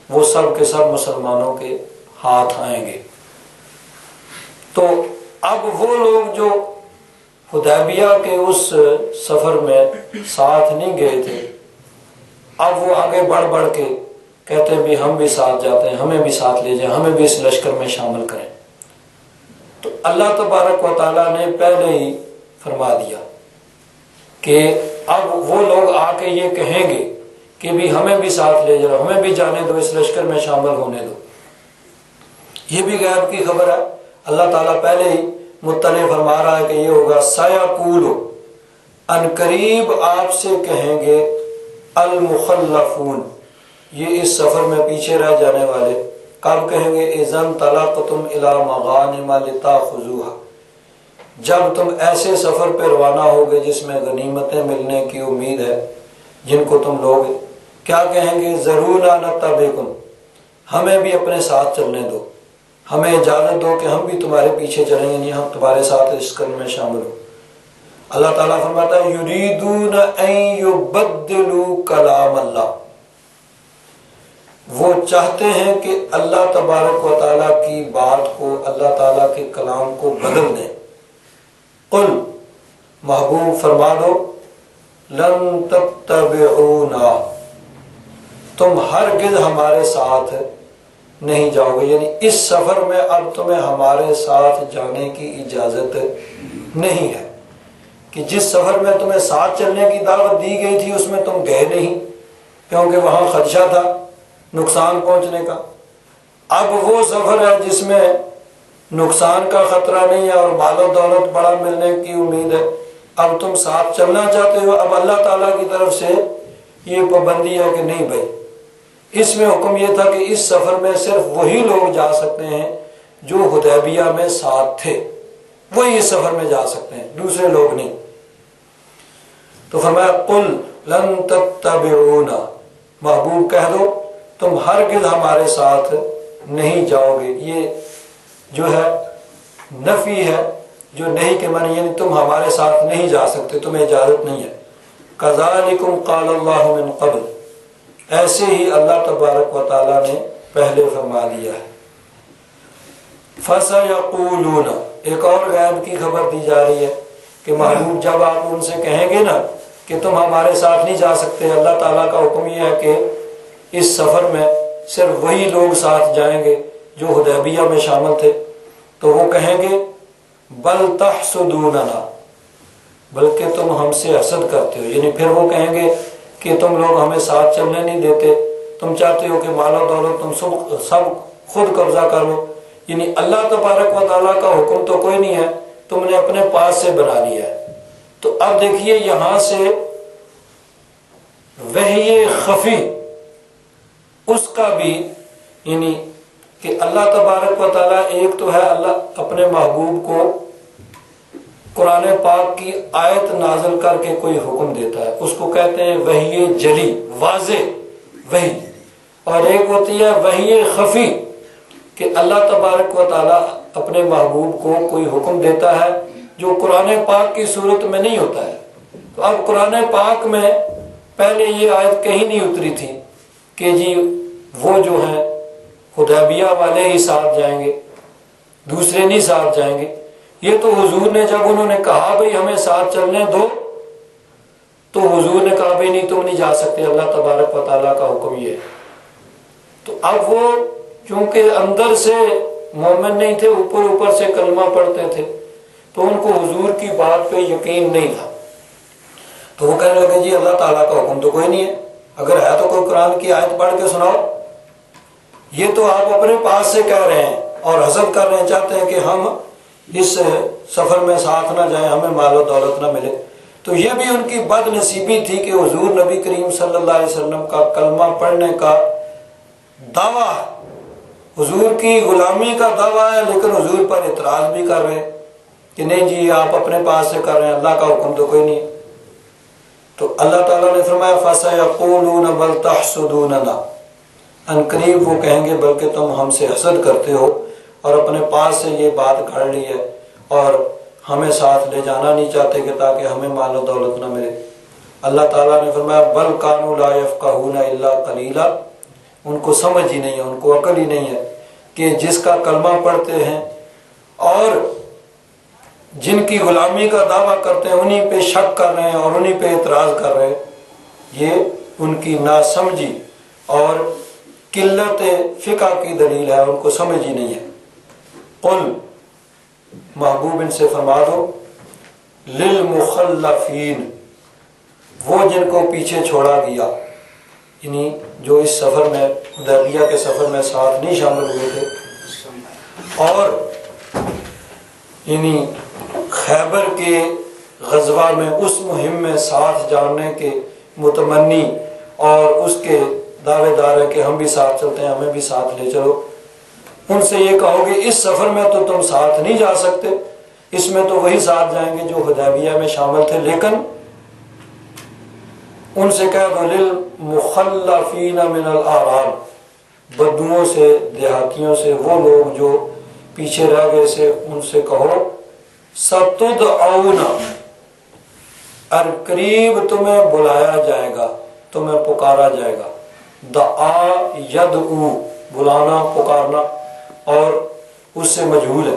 وہ سب کے سب مسلمانوں کے ہاتھ آئیں گے۔ تو اب وہ لوگ جو حدیبیہ کے اس سفر میں ساتھ نہیں گئے تھے، اب وہ آگے بڑھ بڑھ کے کہتے ہیں بھی ہم بھی ساتھ جاتے ہیں، ہمیں بھی ساتھ لے جائیں، ہمیں بھی اس لشکر میں شامل کریں۔ تو اللہ تبارک و تعالیٰ نے پہلے ہی فرما دیا کہ اب وہ لوگ آ کے یہ کہیں گے کہ بھی ہمیں بھی ساتھ لے جاؤ، ہمیں بھی جانے دو، اس لشکر میں شامل ہونے دو۔ یہ بھی غیب کی خبر ہے، اللہ تعالیٰ پہلے ہی مطلع فرما رہا ہے کہ یہ ہوگا۔ سیقول، ان قریب آپ سے کہیں گے، المخلفون، یہ اس سفر میں پیچھے رہ جانے والے، کب کہیں گے؟ اذن طلقتم الی مغانم لتاخذوها، جب تم ایسے سفر پہ روانہ ہوگے جس میں غنیمتیں ملنے کی امید ہے، جن کو تم لوگے، کیا کہیں گے؟ ذرونا نتبعکم، ہمیں بھی اپنے ساتھ چلنے دو، ہمیں اجازت دو کہ ہم بھی تمہارے پیچھے چلیں، یعنی ہم تمہارے ساتھ اس کرنے میں شامل ہوں۔ اللہ تعالیٰ فرماتا ہے یریدون ان یبدلوا کلام اللہ، وہ چاہتے ہیں کہ اللہ تبارک و تعالیٰ کی بات کو، اللہ تعالیٰ کے کلام کو بدل دیں۔ قل، محبوب فرما دو، لن تتبعونا، تم ہرگز ہمارے ساتھ نہیں جاؤ گے، یعنی اس سفر میں اب تمہیں ہمارے ساتھ جانے کی اجازت نہیں ہے، کہ جس سفر میں تمہیں ساتھ چلنے کی دعوت دی گئی تھی اس میں تم گئے نہیں، کیونکہ وہاں خدشہ تھا نقصان پہنچنے کا۔ اب وہ سفر ہے جس میں نقصان کا خطرہ نہیں ہے اور مال و دولت بڑا ملنے کی امید ہے، اب تم ساتھ چلنا چاہتے ہو۔ اب اللہ تعالیٰ کی طرف سے یہ پابندی ہے کہ نہیں بھائی، اس میں حکم یہ تھا کہ اس سفر میں صرف وہی لوگ جا سکتے ہیں جو حدیبیہ میں ساتھ تھے، وہی اس سفر میں جا سکتے ہیں، دوسرے لوگ نہیں۔ تو فرمایا قل لن تتبعونا، محبوب کہہ دو تم ہرگز ہمارے ساتھ نہیں جاؤ گے۔ یہ جو ہے نفی ہے، جو نہیں کے معنی، یعنی تم ہمارے ساتھ نہیں جا سکتے، تمہیں اجازت نہیں ہے۔ کذالکم قال اللہ من قبل، ایسے ہی اللہ تبارک و تعالیٰ نے پہلے فرما دیا ہے۔ فَسَيَقُولُونَ، ایک اور غیب کی خبر دی جا رہی ہے کہ محبوب جب آپ ان سے کہیں گے نا کہ تم ہمارے ساتھ نہیں جا سکتے، اللہ تعالیٰ کا حکم یہ ہے کہ اس سفر میں صرف وہی لوگ ساتھ جائیں گے جو حدیبیہ میں شامل تھے، تو وہ کہیں گے بل تحسدوننا، بلکہ تم ہم سے حسد کرتے ہو، یعنی پھر وہ کہیں گے کہ تم لوگ ہمیں ساتھ چلنے نہیں دیتے، تم چاہتے ہو کہ مال و دولت تم سب خود قبضہ کر لو، یعنی اللہ تبارک و تعالیٰ کا حکم تو کوئی نہیں ہے، تم نے اپنے پاس سے بنا لیا ہے۔ تو اب دیکھیے یہاں سے وحی خفی اس کا بھی، یعنی کہ اللہ تبارک و تعالیٰ ایک تو ہے اللہ اپنے محبوب کو قرآن پاک کی آیت نازل کر کے کوئی حکم دیتا ہے، اس کو کہتے ہیں وحی جلی، واضح وحی، اور ایک ہوتی ہے وحی خفی کہ اللہ تبارک و تعالیٰ اپنے محبوب کو کوئی حکم دیتا ہے جو قرآن پاک کی صورت میں نہیں ہوتا ہے۔ تو اب قرآن پاک میں پہلے یہ آیت کہیں نہیں اتری تھی کہ جی وہ جو ہیں حدیبیہ والے ہی ساتھ جائیں گے، دوسرے نہیں ساتھ جائیں گے۔ یہ تو حضور نے جب انہوں نے کہا بھئی ہمیں ساتھ چلنے دو، تو حضور نے کہا بھئی نہیں تم نہیں جا سکتے، اللہ تبارک و تعالیٰ کا حکم یہ ہے۔ تو اب وہ چونکہ اندر سے مومن نہیں تھے، اوپر سے کلمہ پڑھتے تھے، تو ان کو حضور کی بات پہ یقین نہیں تھا، تو وہ کہنے لگے جی اللہ تعالیٰ کا حکم تو کوئی نہیں ہے، اگر ہے تو کوئی قرآن کی آیت پڑھ کے سناؤ، یہ تو آپ اپنے پاس سے کہہ رہے ہیں اور حسد کر رہے ہیں، چاہتے ہیں کہ ہم اس سفر میں ساتھ نہ جائیں، ہمیں مال و دولت نہ ملے۔ تو یہ بھی ان کی بد نصیبی تھی کہ حضور نبی کریم صلی اللہ علیہ وسلم کا کلمہ پڑھنے کا دعویٰ ہے، حضور کی غلامی کا دعویٰ ہے، لیکن حضور پر اعتراض بھی کر رہے ہیں کہ نہیں جی آپ اپنے پاس سے کر رہے ہیں، اللہ کا حکم تو کوئی نہیں ہے۔ تو اللہ تعالیٰ نے فرمایا فَسَيَقُولُونَ بَلْ تَحْسُدُونَنَا، ان قریب وہ کہیں گے بلکہ تم ہم سے حسد کرتے ہو، اور اپنے پاس سے یہ بات گھڑ لی ہے اور ہمیں ساتھ لے جانا نہیں چاہتے کہ تاکہ ہمیں مال و دولت نہ ملے۔ اللہ تعالیٰ نے فرمایا بل کانوا لا یفقہون الا قلیلا، ان کو سمجھ ہی نہیں ہے، ان کو عقل ہی نہیں ہے کہ جس کا کلمہ پڑھتے ہیں اور جن کی غلامی کا دعویٰ کرتے ہیں انہیں پہ شک کر رہے ہیں اور انہیں پہ اعتراض کر رہے ہیں، یہ ان کی ناسمجھی اور قلت فقہ کی دلیل ہے، ان کو سمجھ ہی نہیں ہے۔ قل، محبوب ان سے فرما دو، للمخلفین، وہ جن کو پیچھے چھوڑا گیا، یعنی جو اس سفر میں حدیبیہ کے سفر میں ساتھ نہیں شامل ہوئے تھے اور یعنی خیبر کے غزوہ میں اس مہم میں ساتھ جاننے کے متمنی اور اس کے دعوے دار ہے کہ ہم بھی ساتھ چلتے ہیں، ہمیں بھی ساتھ لے چلو، ان سے یہ کہو گے اس سفر میں تو تم ساتھ نہیں جا سکتے، اس میں تو وہی ساتھ جائیں گے جو حدیبیہ میں شامل تھے، لیکن ان سے کہہ دو للمخلفین من الاعراب، بدوؤں سے، دیہاتیوں سے، وہ لوگ جو پیچھے رہ گئے سے، ان سے کہو ستدعون، قریب تمہیں بلایا جائے گا، تمہیں پکارا جائے گا، دعا یدعو، بلانا پکارنا، اور اس سے مجہول ہے،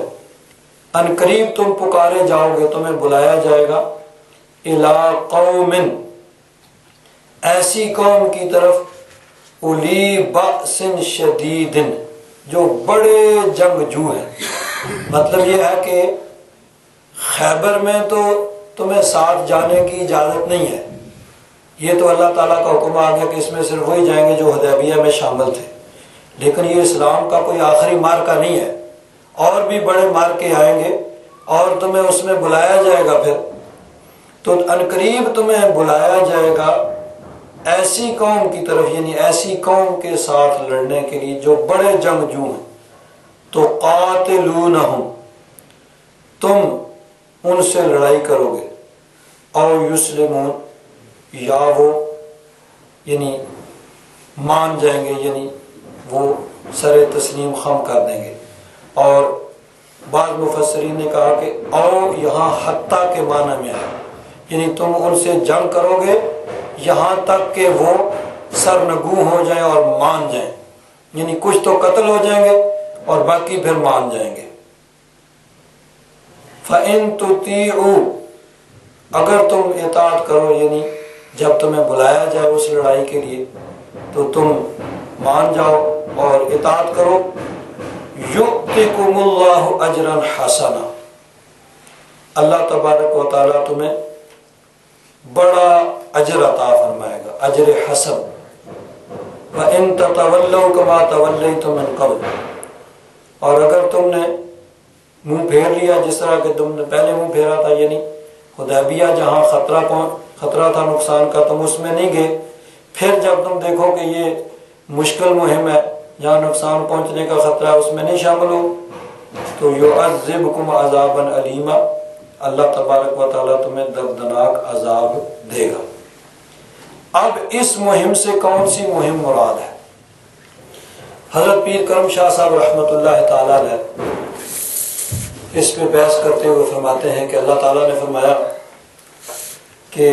ان قریب تم پکارے جاؤ گے، تمہیں بلایا جائے گا، الی قوم، ایسی قوم کی طرف، اولی بأس شدید، جو بڑے جنگجو ہیں۔ مطلب یہ ہے کہ خیبر میں تو تمہیں ساتھ جانے کی اجازت نہیں ہے، یہ تو اللہ تعالیٰ کا حکم آ گیا کہ اس میں صرف وہی جائیں گے جو حدیبیہ میں شامل تھے، لیکن یہ اسلام کا کوئی آخری مارکہ نہیں ہے، اور بھی بڑے مارکے آئیں گے اور تمہیں اس میں بلایا جائے گا، پھر تو عنقریب تمہیں بلایا جائے گا ایسی قوم کی طرف، یعنی ایسی قوم کے ساتھ لڑنے کے لیے جو بڑے جنگجو ہیں، تو قاتلونہم، تم ان سے لڑائی کرو گے، او یسلمون، یا وہ یعنی مان جائیں گے، یعنی وہ سر تسلیم خم کر دیں گے، اور بعض مفسرین نے کہا کہ او یہاں حتیٰ کے معنی میں ہے، یعنی تم ان سے جنگ کرو گے یہاں تک کہ وہ سرنگو ہو جائیں اور مان جائیں، یعنی کچھ تو قتل ہو جائیں گے اور باقی پھر مان جائیں گے۔ فَإِن تُطِيعُوا، اگر تم اطاعت کرو، یعنی جب تمہیں بلایا جائے اس لڑائی کے لیے تو تم مان جاؤ اور اطاعت کرو، يُؤْتِكُمُ اللَّهُ أَجْرًا حَسَنًا، اللہ تبارک و تعالیٰ تمہیں بڑا اجر عطا فرمائے گا، اجر حسن۔ وَإِن تَتَوَلَّوْا كَمَا تَوَلَّيْتُم مِّن قَبْلُ، اور اگر تم نے منہ پھیر لیا جس طرح کہ تم نے پہلے منہ پھیرا تھا، یعنی حدیبیہ جہاں خطرہ تھا نقصان کا، تم اس میں نہیں گئے، پھر جب تم دیکھو کہ یہ مشکل مہم ہے جہاں نقصان پہنچنے کا خطرہ ہے اس میں نہیں شامل ہو، تو یعذبکم عذابا علیما، اللہ تبارک و تعالیٰ تمہیں دردناک عذاب دے گا۔ اب اس مہم سے کون سی مہم مراد ہے؟ حضرت پیر کرم شاہ صاحب رحمۃ اللہ تعالیٰ نے اس پہ بحث کرتے ہوئے فرماتے ہیں کہ اللہ تعالیٰ نے فرمایا کہ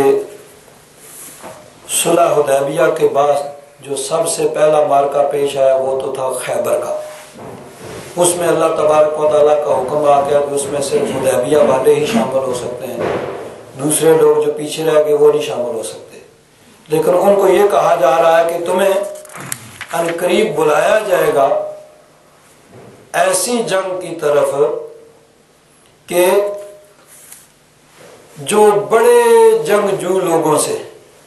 صلح حدیبیہ کے بعد جو سب سے پہلا مارکہ پیش آیا وہ تو تھا خیبر کا، اس میں اللہ تبارک و تعالیٰ کا حکم آ گیا کہ اس میں صرف حدیبیہ والے ہی شامل ہو سکتے ہیں، دوسرے لوگ جو پیچھے رہ گئے وہ نہیں شامل ہو سکتے، لیکن ان کو یہ کہا جا رہا ہے کہ تمہیں عنقریب بلایا جائے گا ایسی جنگ کی طرف کہ جو بڑے جنگجو لوگوں سے،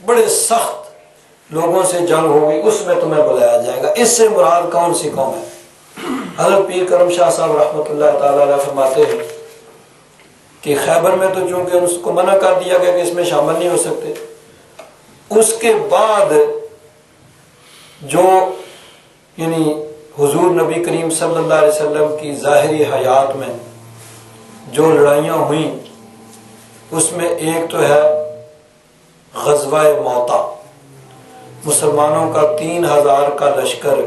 بڑے سخت لوگوں سے جنگ ہوگی، اس میں تمہیں بلایا جائے گا۔ اس سے مراد کون سی قوم ہے؟ حضرت پیر کرم شاہ صاحب رحمۃ اللہ تعالیٰ علیہ فرماتے ہیں کہ خیبر میں تو چونکہ اس کو منع کر دیا گیا کہ اس میں شامل نہیں ہو سکتے، اس کے بعد جو یعنی حضور نبی کریم صلی اللہ علیہ وسلم کی ظاہری حیات میں جو لڑائیاں ہوئیں اس میں ایک تو ہے غزوہ موطا، مسلمانوں کا 3000 کا لشکر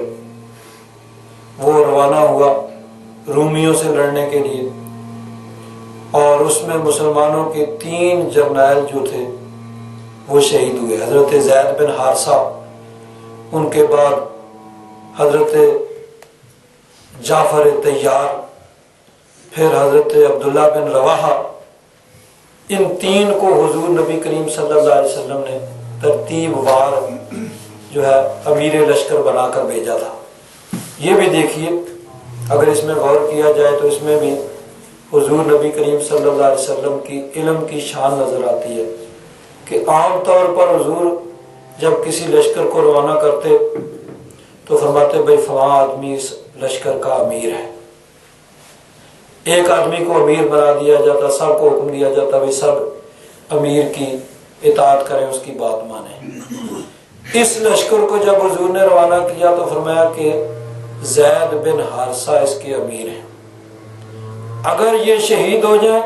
وہ روانہ ہوا رومیوں سے لڑنے کے لیے، اور اس میں مسلمانوں کے 3 جرنیل جو تھے وہ شہید ہوئے، حضرت زید بن حارثہ، ان کے بعد حضرت جعفر طیار، پھر حضرت عبداللہ بن رواحہ۔ ان 3 کو حضور نبی کریم صلی اللہ علیہ وسلم نے ترتیب وار جو ہے امیر لشکر بنا کر بھیجا تھا۔ یہ بھی دیکھیے، اگر اس میں غور کیا جائے تو اس میں بھی حضور نبی کریم صلی اللہ علیہ وسلم کی علم کی شان نظر آتی ہے کہ عام طور پر حضور جب کسی لشکر کو روانہ کرتے تو فرماتے بھائی فلاں آدمی اس لشکر کا امیر ہے۔ ایک آدمی کو امیر بنا دیا جاتا، سب کو حکم دیا جاتا بھائی سب امیر کی اطاعت کریں، اس کی بات مانیں۔ اس لشکر کو جب حضور نے روانہ کیا تو فرمایا کہ زید بن حارثہ اس کے امیر ہیں، اگر یہ شہید ہو جائیں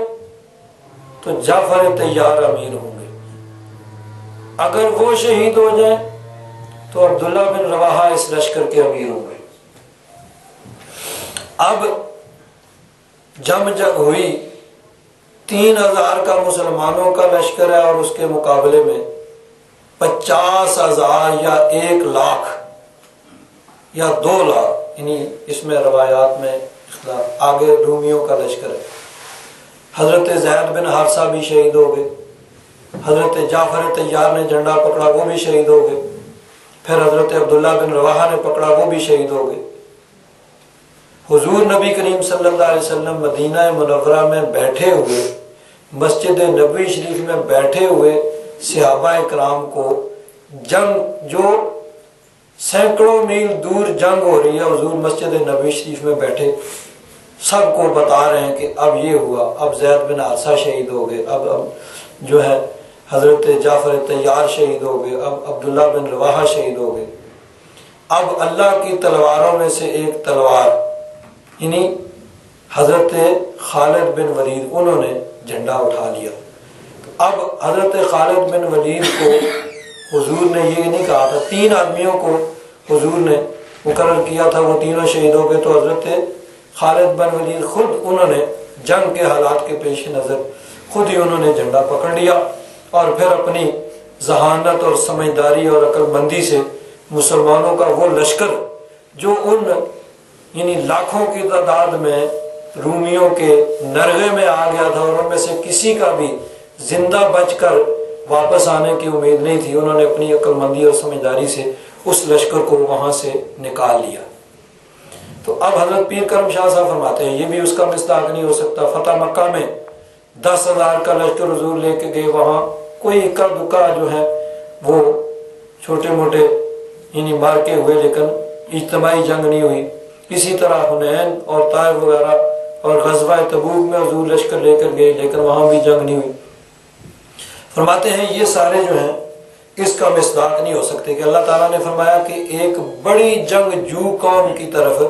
تو جعفر طیار امیر ہوں گے، اگر وہ شہید ہو جائیں تو عبداللہ بن رواحہ اس لشکر کے امیر ہوں گے۔ اب جنگ ہوئی، 3000 کا مسلمانوں کا لشکر ہے اور اس کے مقابلے میں 50,000 یا 1 لاکھ یا 2 لاکھ، یعنی اس میں روایات میں اختلاف، آگے رومیوں کا لشکر ہے۔ حضرت زید بن حارثہ بھی شہید ہو گئے، حضرت جعفر طیار نے جھنڈا پکڑا وہ بھی شہید ہو گئے، پھر حضرت عبداللہ بن رواحہ نے پکڑا وہ بھی شہید ہو گئے۔ حضور نبی کریم صلی اللہ علیہ وسلم مدینہ منورہ میں بیٹھے ہوئے، مسجد نبوی شریف میں بیٹھے ہوئے صحابہ کرام کو جنگ، جو سینکڑوں میل دور جنگ ہو رہی ہے، حضور مسجد نبوی شریف میں بیٹھے سب کو بتا رہے ہیں کہ اب یہ ہوا، اب زید بن حارثہ شہید ہو گئے، اب جو ہے حضرت جعفر طیار شہید ہو گئے، اب عبداللہ بن رواحہ شہید ہو گئے۔ اب اللہ کی تلواروں میں سے ایک تلوار، یعنی حضرت خالد بن ولید، انہوں نے جھنڈا اٹھا لیا۔ اب حضرت خالد بن ولید کو حضور نے یہ نہیں کہا تھا، 3 آدمیوں کو حضور نے مقرر کیا تھا، وہ تینوں شہید ہو گئے، تو حضرت خالد بن ولید خود انہوں نے جنگ کے حالات کے پیش نظر خود ہی انہوں نے جھنڈا پکڑ لیا، اور پھر اپنی ذہانت اور سمجھداری اور عقل مندی سے مسلمانوں کا وہ لشکر جو ان یعنی لاکھوں کی تعداد میں رومیوں کے نرغے میں آ گیا تھا، اور ان میں سے کسی کا بھی زندہ بچ کر واپس آنے کی امید نہیں تھی، انہوں نے اپنی عقل مندی اور سمجھداری سے اس لشکر کو وہاں سے نکال لیا۔ تو اب حضرت پیر کرم شاہ صاحب فرماتے ہیں، یہ بھی اس کا مصداق نہیں ہو سکتا، فتح مکہ میں 10,000 کا لشکر حضور لے کے گئے، وہاں کوئی اکا دکا جو ہے وہ چھوٹے موٹے یعنی مارکے ہوئے، لیکن اجتماعی جنگ نہیں ہوئی۔ اسی طرح حنین اور طائف وغیرہ اور غزوہ تبوک میں حضور لشکر لے کر گئے، لیکن وہاں بھی جنگ نہیں ہوئی۔ فرماتے ہیں یہ سارے جو ہیں اس کا مصداق نہیں ہو سکتے کہ اللہ تعالیٰ نے فرمایا کہ ایک بڑی جنگجو قوم کی طرف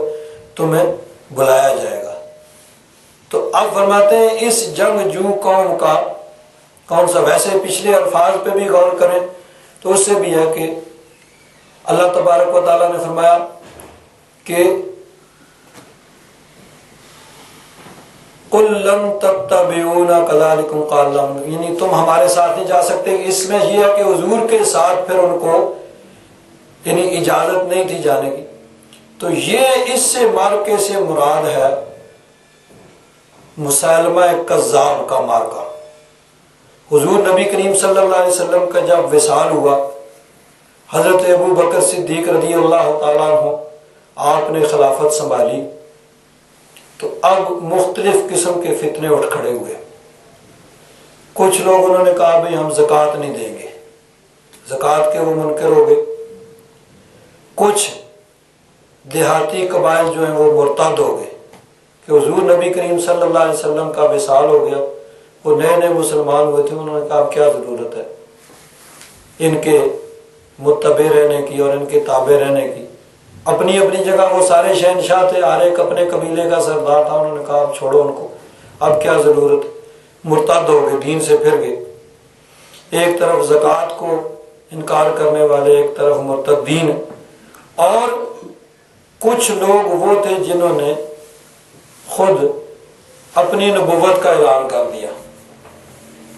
تمہیں بلایا جائے گا۔ تو اب فرماتے ہیں اس جنگجو قوم کا کون سا، ویسے پچھلے الفاظ پہ بھی غور کریں تو اس سے بھی ہے کہ اللہ تبارک و تعالیٰ نے فرمایا کہ قُلْ لَمْ تَتَّبِعُونَا كَذَلِكُمْ قَالَ لَهُمْ، یعنی تم ہمارے ساتھ نہیں جا سکتے۔ اس میں یہ ہے کہ حضور کے ساتھ پھر ان کو یعنی اجازت نہیں تھی جانے کی۔ تو یہ اس سے مارکے سے مراد ہے مسیلمہ کذاب کا مارکہ۔ حضور نبی کریم صلی اللہ علیہ وسلم کا جب وصال ہوا، حضرت ابو بکر صدیق رضی اللہ تعالیٰ عنہ آپ نے خلافت سنبھالی، تو اب مختلف قسم کے فتنے اٹھ کھڑے ہوئے۔ کچھ لوگ انہوں نے کہا بھئی ہم زکوٰۃ نہیں دیں گے، زکوٰۃ کے وہ منکر ہو گئے۔ کچھ دیہاتی قبائل جو ہیں وہ مرتد ہو گئے کہ حضور نبی کریم صلی اللہ علیہ وسلم کا وصال ہو گیا، وہ نئے نئے مسلمان ہوئے تھے، انہوں نے کہا اب کیا ضرورت ہے ان کے متبع رہنے کی اور ان کے تابع رہنے کی۔ اپنی اپنی جگہ وہ سارے شہنشاہ تھے، ہر ایک اپنے قبیلے کا سردار تھا، انہوں نے کہا اب چھوڑو ان کو، اب کیا ضرورت، مرتد ہو گئے، دین سے پھر گئے۔ ایک طرف زکوٰۃ کو انکار کرنے والے، ایک طرف مرتدین، اور کچھ لوگ وہ تھے جنہوں نے خود اپنی نبوت کا اعلان کر دیا۔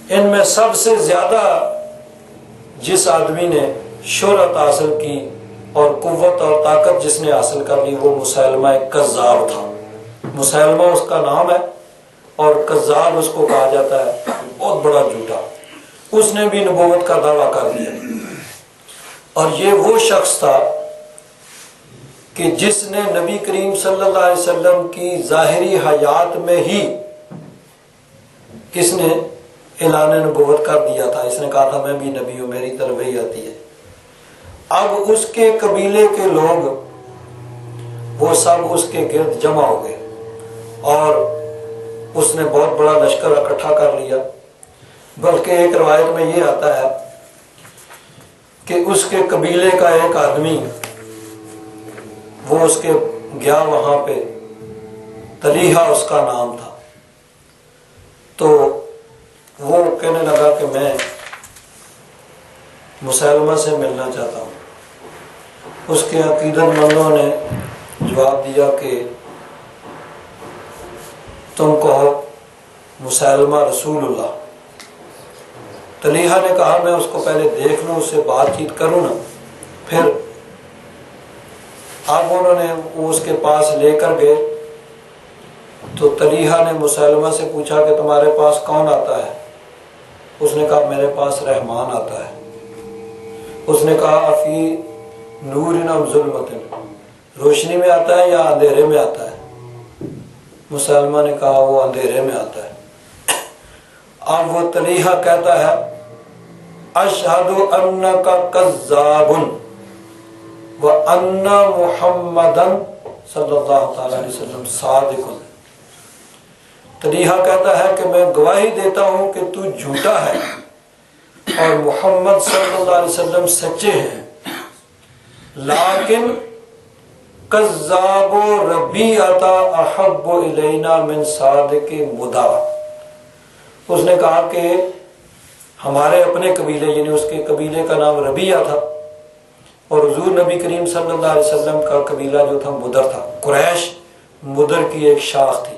ان میں سب سے زیادہ جس آدمی نے شہرت حاصل کی اور قوت اور طاقت جس نے حاصل کر لی وہ مسیلمہ کذاب تھا۔ مسیلمہ اس کا نام ہے اور کذاب اس کو کہا جاتا ہے، بہت بڑا جھوٹا۔ اس نے بھی نبوت کا دعویٰ کر دیا، اور یہ وہ شخص تھا کہ جس نے نبی کریم صلی اللہ علیہ وسلم کی ظاہری حیات میں ہی کس نے اعلان نبوت کر دیا تھا۔ اس نے کہا تھا میں بھی نبی ہوں، میری طرف وحی آتی ہے۔ اب اس کے قبیلے کے لوگ وہ سب اس کے گرد جمع ہو گئے، اور اس نے بہت بڑا لشکر اکٹھا کر لیا۔ بلکہ ایک روایت میں یہ آتا ہے کہ اس کے قبیلے کا ایک آدمی وہ اس کے گیا وہاں پہ، طلیحہ اس کا نام تھا، تو وہ کہنے لگا کہ میں مسیلمہ سے ملنا چاہتا ہوں۔ اس کے عقیدت مندوں نے جواب دیا کہ تم کہو مسیلمہ رسول اللہ۔ طلیحہ نے کہا میں اس کو پہلے دیکھ لوں، اس سے بات چیت کروں نا، پھر اب انہوں نے اس کے پاس لے کر گئے تو طلیحہ نے مسیلمہ سے پوچھا کہ تمہارے پاس کون آتا ہے؟ اس نے کہا میرے پاس رحمان آتا ہے۔ اس نے کہا افی نور ام ظلمت، روشنی میں آتا ہے یا اندھیرے میں آتا ہے؟ مسلمہ نے کہا وہ اندھیرے میں آتا ہے۔ اب وہ طلیحہ کہتا ہے اشہد انک کذاب وان محمدا صلی اللہ تعالی علیہ وسلم صادق۔ طلیحہ کہتا ہے کہ میں گواہی دیتا ہوں کہ تو جھوٹا ہے اور محمد صلی اللہ علیہ وسلم سچے ہیں، لیکن کذاب ربیعۃ احب الینا من صادق مدعا۔ اس نے کہا کہ ہمارے اپنے قبیلے، یعنی اس کے قبیلے کا نام ربیعہ تھا، اور حضور نبی کریم صلی اللہ علیہ وسلم کا قبیلہ جو تھا مدر تھا۔ قریش مدر کی ایک شاخ تھی،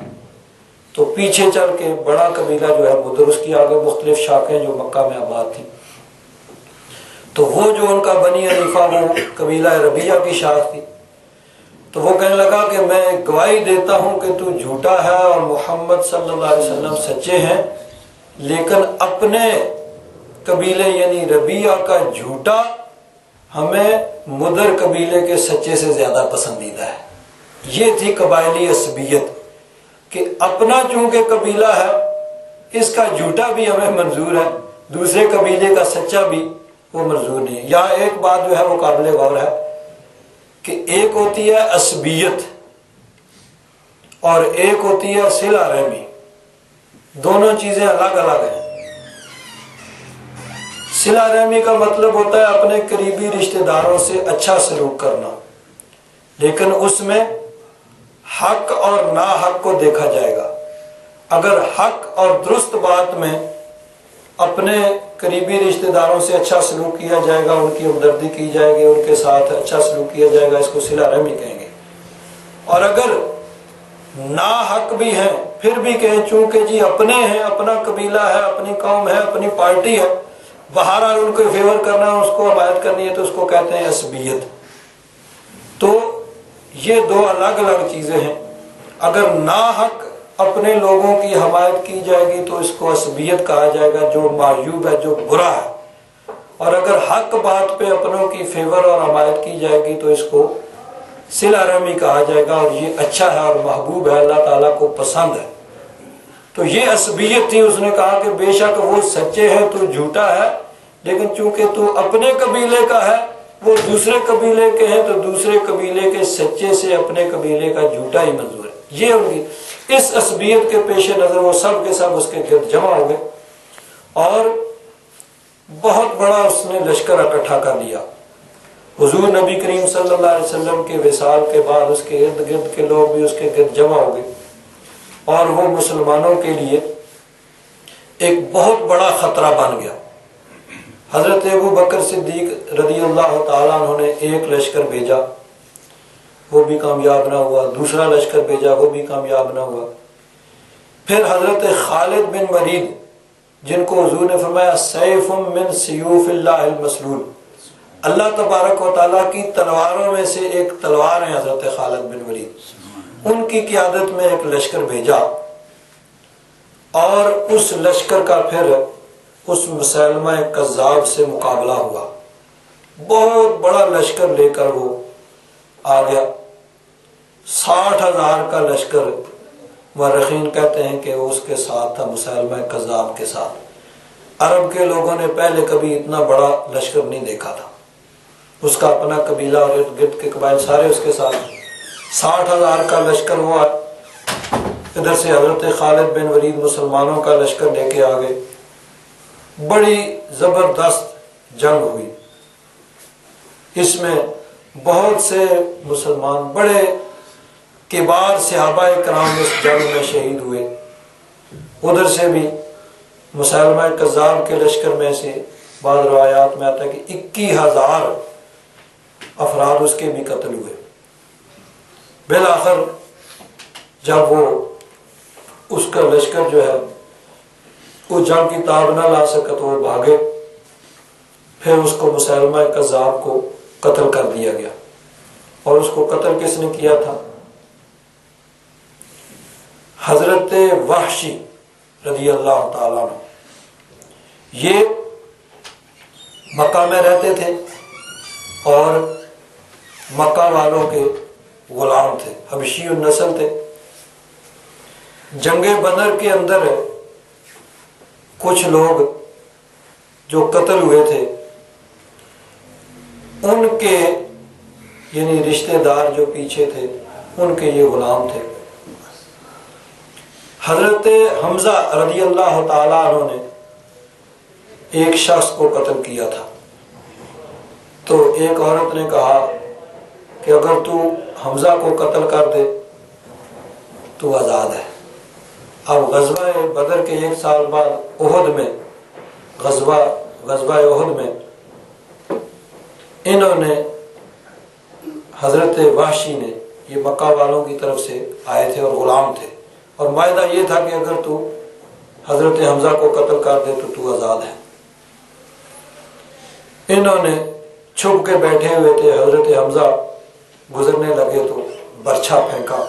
تو پیچھے چل کے بڑا قبیلہ جو ہے مدر، اس کی آگے مختلف شاخیں جو مکہ میں آباد تھی، تو وہ جو ان کا بنی حنیفہ وہ قبیلہ ربیعہ کی شاخ تھی۔ تو وہ کہنے لگا کہ میں گواہی دیتا ہوں کہ تو جھوٹا ہے اور محمد صلی اللہ علیہ وسلم سچے ہیں، لیکن اپنے قبیلے یعنی ربیعہ کا جھوٹا ہمیں مدر قبیلے کے سچے سے زیادہ پسندیدہ ہے۔ یہ تھی قبائلی عصبیت کہ اپنا چونکہ قبیلہ ہے اس کا جھوٹا بھی ہمیں منظور ہے، دوسرے قبیلے کا سچا بھی وہ منظور نہیں ہے۔ یہاں ایک بات جو ہے وہ قابل غور ہے کہ ایک ہوتی ہے عصبیت اور ایک ہوتی ہے صلہ رحمی، دونوں چیزیں الگ الگ ہیں۔ صلہ رحمی کا مطلب ہوتا ہے اپنے قریبی رشتہ داروں سے اچھا سلوک کرنا، لیکن اس میں حق اور ناحق کو دیکھا جائے گا۔ اگر حق اور درست بات میں اپنے قریبی رشتہ داروں سے اچھا سلوک کیا جائے گا، ان کی ہمدردی کی جائے گی، ان کے ساتھ اچھا سلوک کیا جائے گا، اس کو صلہ رحمی کہیں گے۔ اور اگر ناحق بھی ہیں پھر بھی کہیں چونکہ جی اپنے ہیں، اپنا قبیلہ ہے، اپنی قوم ہے، اپنی پارٹی ہے، بہرحال ان کو فیور کرنا ہے، اس کو حمایت کرنی ہے، تو اس کو کہتے ہیں عصبیت۔ تو یہ دو الگ الگ چیزیں ہیں۔ اگر ناحق اپنے لوگوں کی حمایت کی جائے گی تو اس کو عصبیت کہا جائے گا، جو معیوب ہے، جو برا ہے۔ اور اگر حق بات پہ اپنوں کی فیور اور حمایت کی جائے گی تو اس کو صلہ رحمی کہا جائے گا، اور یہ اچھا ہے اور محبوب ہے، اللہ تعالیٰ کو پسند ہے۔ تو یہ عصبیت تھی۔ اس نے کہا کہ بے شک وہ سچے ہیں، تو جھوٹا ہے، لیکن چونکہ تو اپنے قبیلے کا ہے، وہ دوسرے قبیلے کے ہیں، تو دوسرے قبیلے کے سچے سے اپنے قبیلے کا جھوٹا ہی منظور ہے۔ یہ ان کی اس عصبیت کے پیش نظر وہ سب کے سب اس کے گرد جمع ہو گئے، اور بہت بڑا اس نے لشکر اکٹھا کر لیا۔ حضور نبی کریم صلی اللہ علیہ وسلم کے وصال کے بعد اس کے ارد گرد کے لوگ بھی اس کے گرد جمع ہو گئے، اور وہ مسلمانوں کے لیے ایک بہت بڑا خطرہ بن گیا۔ حضرت ابو بکر صدیق رضی اللہ تعالیٰ عنہ نے ایک لشکر بھیجا، وہ بھی کامیاب نہ ہوا، دوسرا لشکر بھیجا، وہ بھی کامیاب نہ ہوا۔ پھر حضرت خالد بن ولید، جن کو حضور نے فرمایا سیف من سیوف اللہ المسلول، اللہ تبارک و تعالیٰ کی تلواروں میں سے ایک تلوار ہے حضرت خالد بن ولید، ان کی قیادت میں ایک لشکر بھیجا، اور اس لشکر کا پھر اس مسلمہ کذاب سے مقابلہ ہوا۔ بہت بڑا لشکر لے کر وہ آ گیا، 60,000 کا لشکر، مورخین کہتے ہیں کہ وہ اس کے ساتھ تھا، مسلمہ کذاب کے ساتھ۔ عرب کے لوگوں نے پہلے کبھی اتنا بڑا لشکر نہیں دیکھا تھا، اس کا اپنا قبیلہ اور ارد گرد کے قبائل سارے اس کے ساتھ، 60,000 کا لشکر ہوا۔ ادھر سے حضرت خالد بن ولید مسلمانوں کا لشکر لے کے آ گئے، بڑی زبردست جنگ ہوئی، اس میں بہت سے مسلمان بڑے کبار صحابہ کرام اس جنگ میں شہید ہوئے۔ ادھر سے بھی مسلمہ کذاب کے لشکر میں سے بعض روایات میں آتا ہے کہ 21,000 افراد اس کے بھی قتل ہوئے۔ بالآخر جب وہ اس کا لشکر جو ہے وہ جنگ کی تاب نہ لا سکا تو وہ بھاگے، پھر اس کو مسلمہ کذاب کو قتل کر دیا گیا۔ اور اس کو قتل کس نے کیا تھا؟ حضرت وحشی رضی اللہ تعالیٰ عنہ۔ یہ مکہ میں رہتے تھے اور مکہ والوں کے غلام تھے، حبشی النسل تھے۔ جنگ بدر کے اندر کچھ لوگ جو قتل ہوئے تھے ان کے یعنی رشتہ دار جو پیچھے تھے ان کے یہ غلام تھے۔ حضرت حمزہ رضی اللہ تعالیٰ عنہ نے ایک شخص کو قتل کیا تھا، تو ایک عورت نے کہا کہ اگر تو حمزہ کو قتل کر دے تو آزاد ہے۔ اب غزوہ بدر کے 1 سال بعد احد میں غزوہ احد میں انہوں نے حضرت وحشی نے، یہ مکہ والوں کی طرف سے آئے تھے اور غلام تھے، اور معاہدہ یہ تھا کہ اگر تو حضرت حمزہ کو قتل کر دے تو آزاد ہے۔ انہوں نے چھپ کے بیٹھے ہوئے تھے، حضرت حمزہ گزرنے لگے تو برچھا پھینکا،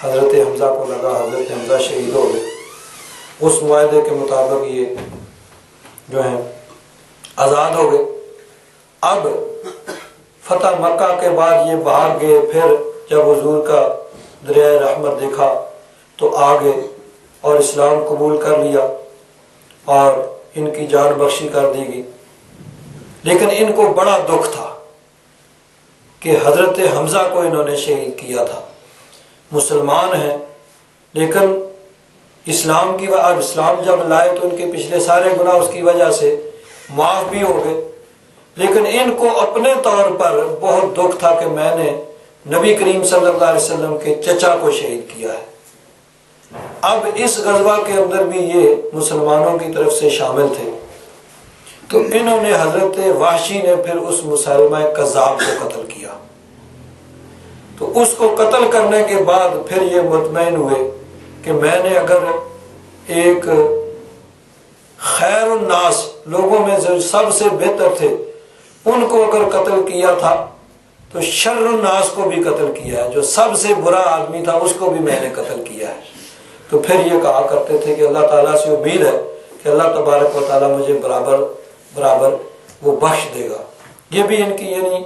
حضرت حمزہ کو لگا، حضرت حمزہ شہید ہو گئے۔ اس معاہدے کے مطابق یہ جو ہیں آزاد ہو گئے۔ اب فتح مکہ کے بعد یہ بھاگ گئے، پھر جب حضور کا دریائے رحمت دیکھا تو آ گئے اور اسلام قبول کر لیا اور ان کی جان بخشی کر دی گئی۔ لیکن ان کو بڑا دکھ تھا کہ حضرت حمزہ کو انہوں نے شہید کیا تھا، مسلمان ہیں لیکن اسلام کی اب اسلام جب لائے تو ان کے پچھلے سارے گناہ اس کی وجہ سے معاف بھی ہو گئے، لیکن ان کو اپنے طور پر بہت دکھ تھا کہ میں نے نبی کریم صلی اللہ علیہ وسلم کے چچا کو شہید کیا ہے۔ اب اس غزوہ کے اندر بھی یہ مسلمانوں کی طرف سے شامل تھے، تو انہوں نے حضرت وحشی نے پھر اس مسلمہ کذاب کو قتل کیا۔ تو اس کو قتل کرنے کے بعد پھر یہ مطمئن ہوئے کہ میں نے اگر ایک خیر الناس، لوگوں میں جو سب سے بہتر تھے، ان کو اگر قتل کیا تھا تو شر الناس کو بھی قتل کیا ہے، جو سب سے برا آدمی تھا اس کو بھی میں نے قتل کیا ہے۔ تو پھر یہ کہا کرتے تھے کہ اللہ تعالیٰ سے امید ہے کہ اللہ تبارک و تعالیٰ مجھے برابر وہ بخش دے گا۔ یہ بھی ان کی یعنی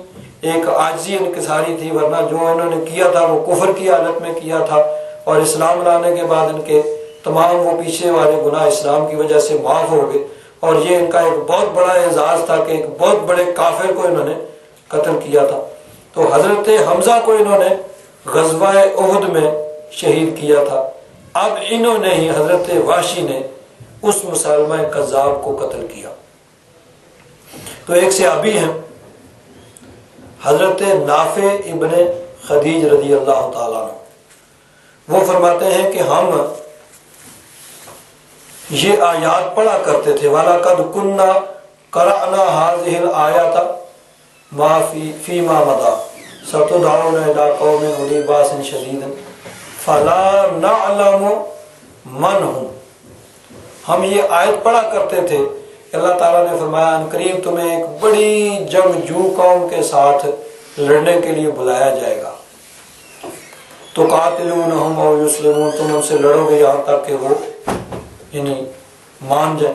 ایک عاجزی انکساری تھی، ورنہ جو انہوں نے کیا تھا وہ کفر کی حالت میں کیا تھا، اور اسلام لانے کے بعد ان کے تمام وہ پیچھے والے گناہ اسلام کی وجہ سے معاف ہو گئے، اور یہ ان کا ایک بہت بڑا اعزاز تھا کہ ایک بہت بڑے کافر کو انہوں نے قتل کیا تھا۔ تو حضرت حمزہ کو انہوں نے غزوہ احد میں شہید کیا تھا، اب انہوں نے ہی حضرت وحشی نے اس مسلمہ کذاب کو قتل کیا۔ تو ایک صحابی ہیں حضرت نافع ابن خدیج رضی اللہ تعالیٰ عنہ، وہ فرماتے ہیں کہ ہم یہ آیات پڑھا کرتے تھے، وَلَقَدْ كُنَّا قَرَأْنَا هَذِهِ الْآيَاتَ مَا فِيمَا مَضَى ستدعون الی قوم اولی باس شدید فلا نعلم من ہم. ہم یہ آیت پڑھا کرتے تھے، اللہ تعالیٰ نے فرمایا ان قریب تمہیں ایک بڑی جنگجو قوم کے ساتھ لڑنے کے لیے بلایا جائے گا، تو قاتلونہم او یسلمون، تم ان سے لڑو گے یہاں تک کہ وہ یعنی مان جائے.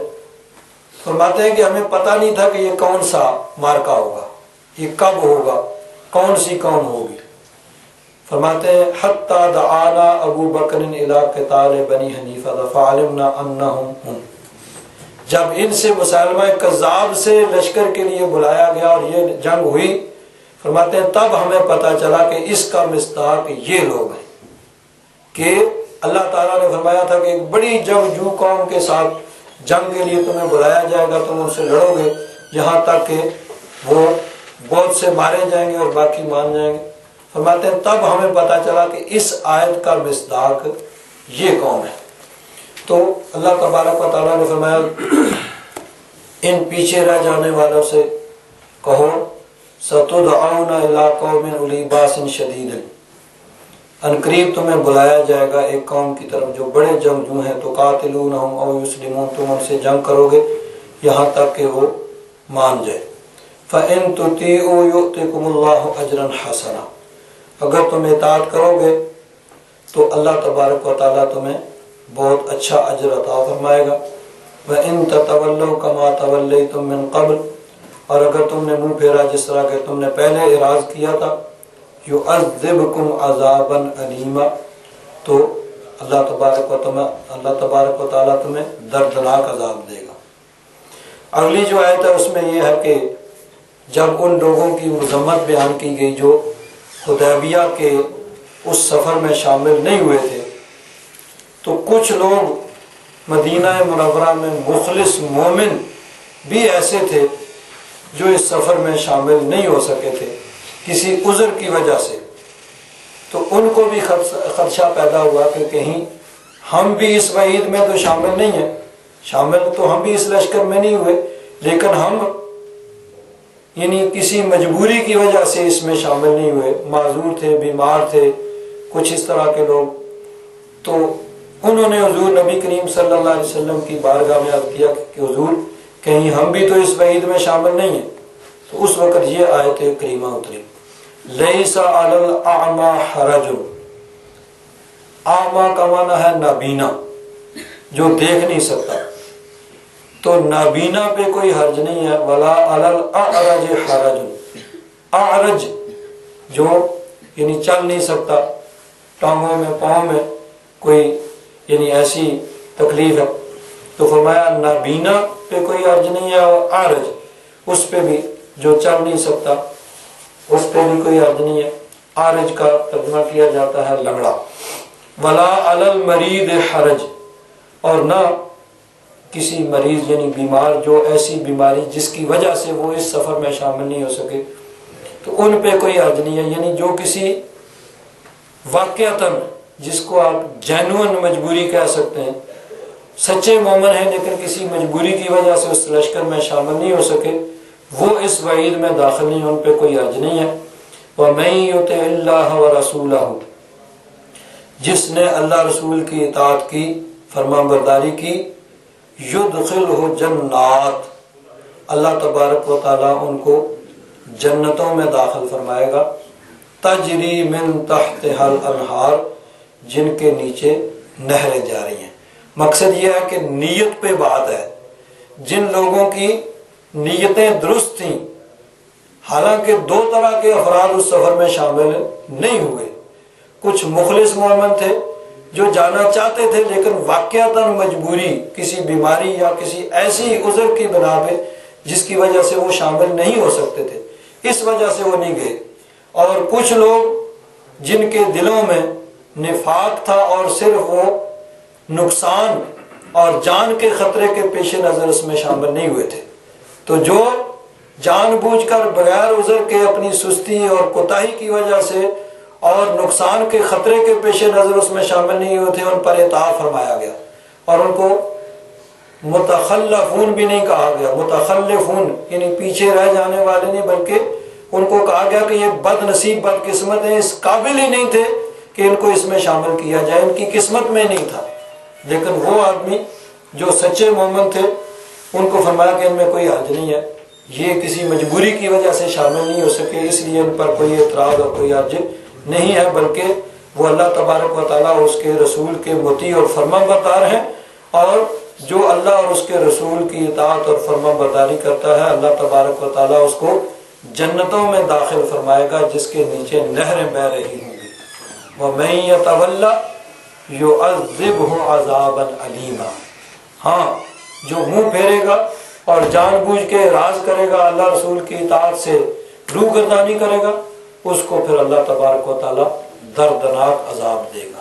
فرماتے ہیں کہ ہمیں پتہ نہیں تھا کہ یہ کون سا مارکا ہوگا، یہ کب ہوگا، کون سی قوم ہوگی. فرماتے ہیں حتی دعانا ابو بکر الی قتال بنی حنیفہ فعلمنا انہم ہم. جب ان سے مسلمہ کذاب سے لشکر کے لیے بلایا گیا اور یہ جنگ ہوئی، فرماتے ہیں تب ہمیں پتہ چلا کہ اس کا مصداق یہ لوگ ہیں، کہ اللہ تعالیٰ نے فرمایا تھا کہ ایک بڑی جنگجو قوم کے ساتھ جنگ کے لیے تمہیں بلایا جائے گا، تم ان سے لڑو گے یہاں تک کہ وہ بہت سے مارے جائیں گے اور باقی مان جائیں گے. فرماتے ہیں تب ہمیں پتہ چلا کہ اس آیت کا مصداق یہ قوم ہے. تو اللہ تبارک و تعالیٰ نے فرمایا ان پیچھے رہ جانے والوں سے کہو ستدعون الی قوم اولی باس شدید، ان قریب تمہیں بلایا جائے گا ایک قوم کی طرف جو بڑے جنگجو ہیں، تو قاتلونہم او یسلمون، تم ان سے جنگ کرو گے یہاں تک کہ وہ مان جائے. فَإِن تُطِيعُوا يُؤْتِكُمُ اللَّهُ أَجْرًا حَسَنًا، اگر تم اطاعت کرو گے تو اللہ تبارک و تعالیٰ تمہیں بہت اچھا اجر عطا فرمائے گا. وَإِن تَتَوَلَّوْا كَمَا تَوَلَّيْتُم مِّن قَبْلُ، اور اگر تم نے منہ پھیرا جس طرح کہ تم نے پہلے اعراض کیا تھا، يُعَذِّبْكُمْ عَذَابًا أَلِيمًا، تو اللہ تبارک و تعالیٰ تمہیں دردناک عذاب دے گا. اگلی جو آیت ہے اس میں یہ ہے کہ جب ان لوگوں کی مذمت بیان کی گئی جو حدیبیہ کے اس سفر میں شامل نہیں ہوئے تھے، تو کچھ لوگ مدینہ منورہ میں مخلص مومن بھی ایسے تھے جو اس سفر میں شامل نہیں ہو سکے تھے کسی عذر کی وجہ سے. تو ان کو بھی خدشہ پیدا ہوا کہ کہیں ہم بھی اس وعید میں تو شامل نہیں ہیں، شامل تو ہم بھی اس لشکر میں نہیں ہوئے، لیکن ہم یعنی کسی مجبوری کی وجہ سے اس میں شامل نہیں ہوئے، معذور تھے، بیمار تھے، کچھ اس طرح کے لوگ. تو انہوں نے حضور نبی کریم صلی اللہ علیہ وسلم کی بارگاہ میں عرض کیا کہ حضور کہیں ہم بھی تو اس وعید میں شامل نہیں ہیں. تو اس وقت یہ آیت کریمہ اتری، لیس علی الاعمی حرج، اعمی کا معنی ہے نابینا، جو دیکھ نہیں سکتا، تو نابینا پہ کوئی حرج نہیں ہے. ولا علی الاعرج حرج، اعرج جو یعنی چل نہیں سکتا، ٹانگوں میں پاؤں میں کوئی یعنی ایسی تکلیف ہے، تو فرمایا نابینا پہ کوئی حرج نہیں ہے، اور اعرج اس پہ بھی جو چل نہیں سکتا اس پہ بھی کوئی حرج نہیں ہے. اعرج کا ترجمہ کیا جاتا ہے لنگڑا. ولا علی المریض حرج، اور نہ کسی مریض یعنی بیمار، جو ایسی بیماری جس کی وجہ سے وہ اس سفر میں شامل نہیں ہو سکے، تو ان پہ کوئی حرج نہیں ہے. یعنی جو کسی واقعتاً، جس کو آپ جینوئن مجبوری کہہ سکتے ہیں، سچے مومن ہیں لیکن کسی مجبوری کی وجہ سے اس لشکر میں شامل نہیں ہو سکے، وہ اس وعید میں داخل نہیں، ان پہ کوئی حرج نہیں ہے. وَمَن يُطِعِ اللَّهَ وَرَسُولَهُ، جس نے اللہ رسول کی اطاعت کی، فرمان برداری کی، يُدْخِلْهُ جنات، اللہ تبارک و تعالیٰ ان کو جنتوں میں داخل فرمائے گا. تجری من تحتها الانہار، جن کے نیچے نہریں جاری ہیں. مقصد یہ ہے کہ نیت پہ بات ہے. جن لوگوں کی نیتیں درست تھیں، حالانکہ دو طرح کے افراد اس سفر میں شامل نہیں ہوئے. کچھ مخلص مومن تھے جو جانا چاہتے تھے لیکن واقعتاً مجبوری، کسی بیماری یا کسی ایسی عذر کی بنا پہ جس کی وجہ سے وہ شامل نہیں ہو سکتے تھے، اس وجہ سے وہ نہیں گئے. اور کچھ لوگ جن کے دلوں میں نفاق تھا اور صرف وہ نقصان اور جان کے خطرے کے پیش نظر اس میں شامل نہیں ہوئے تھے. تو جو جان بوجھ کر بغیر عذر کے اپنی سستی اور کوتاہی کی وجہ سے اور نقصان کے خطرے کے پیش نظر اس میں شامل نہیں ہوئے تھے، ان پر اطاعت فرمایا گیا اور ان کو متخلفون بھی نہیں کہا گیا. متخلفون یعنی پیچھے رہ جانے والے نہیں، بلکہ ان کو کہا گیا کہ یہ بد نصیب بد قسمت ہیں، اس قابل ہی نہیں تھے کہ ان کو اس میں شامل کیا جائے، ان کی قسمت میں نہیں تھا۔ لیکن وہ آدمی جو سچے مومن تھے ان کو فرمایا کہ ان میں کوئی حرج نہیں ہے، یہ کسی مجبوری کی وجہ سے شامل نہیں ہو سکے، اس لیے ان پر کوئی اعتراض اور کوئی حرج نہیں ہے، بلکہ وہ اللہ تبارک و تعالیٰ اور اس کے رسول کے مطیع اور فرما بردار ہیں، اور جو اللہ اور اس کے رسول کی اطاعت اور فرما برداری کرتا ہے اللہ تبارک و تعالیٰ اس کو جنتوں میں داخل فرمائے گا جس کے نیچے نہریں بہہ رہی ہوں گی۔ وَمَن يَتَوَلَّ يُعَذِّبْهُ عَذَابًا أَلِيمًا، ہاں جو منہ پھیرے گا اور جان بوجھ کے اعراض کرے گا، اللہ رسول کی اطاعت سے روگردانی کرے گا، اس کو پھر اللہ تبارک و تعالیٰ دردناک عذاب دے گا۔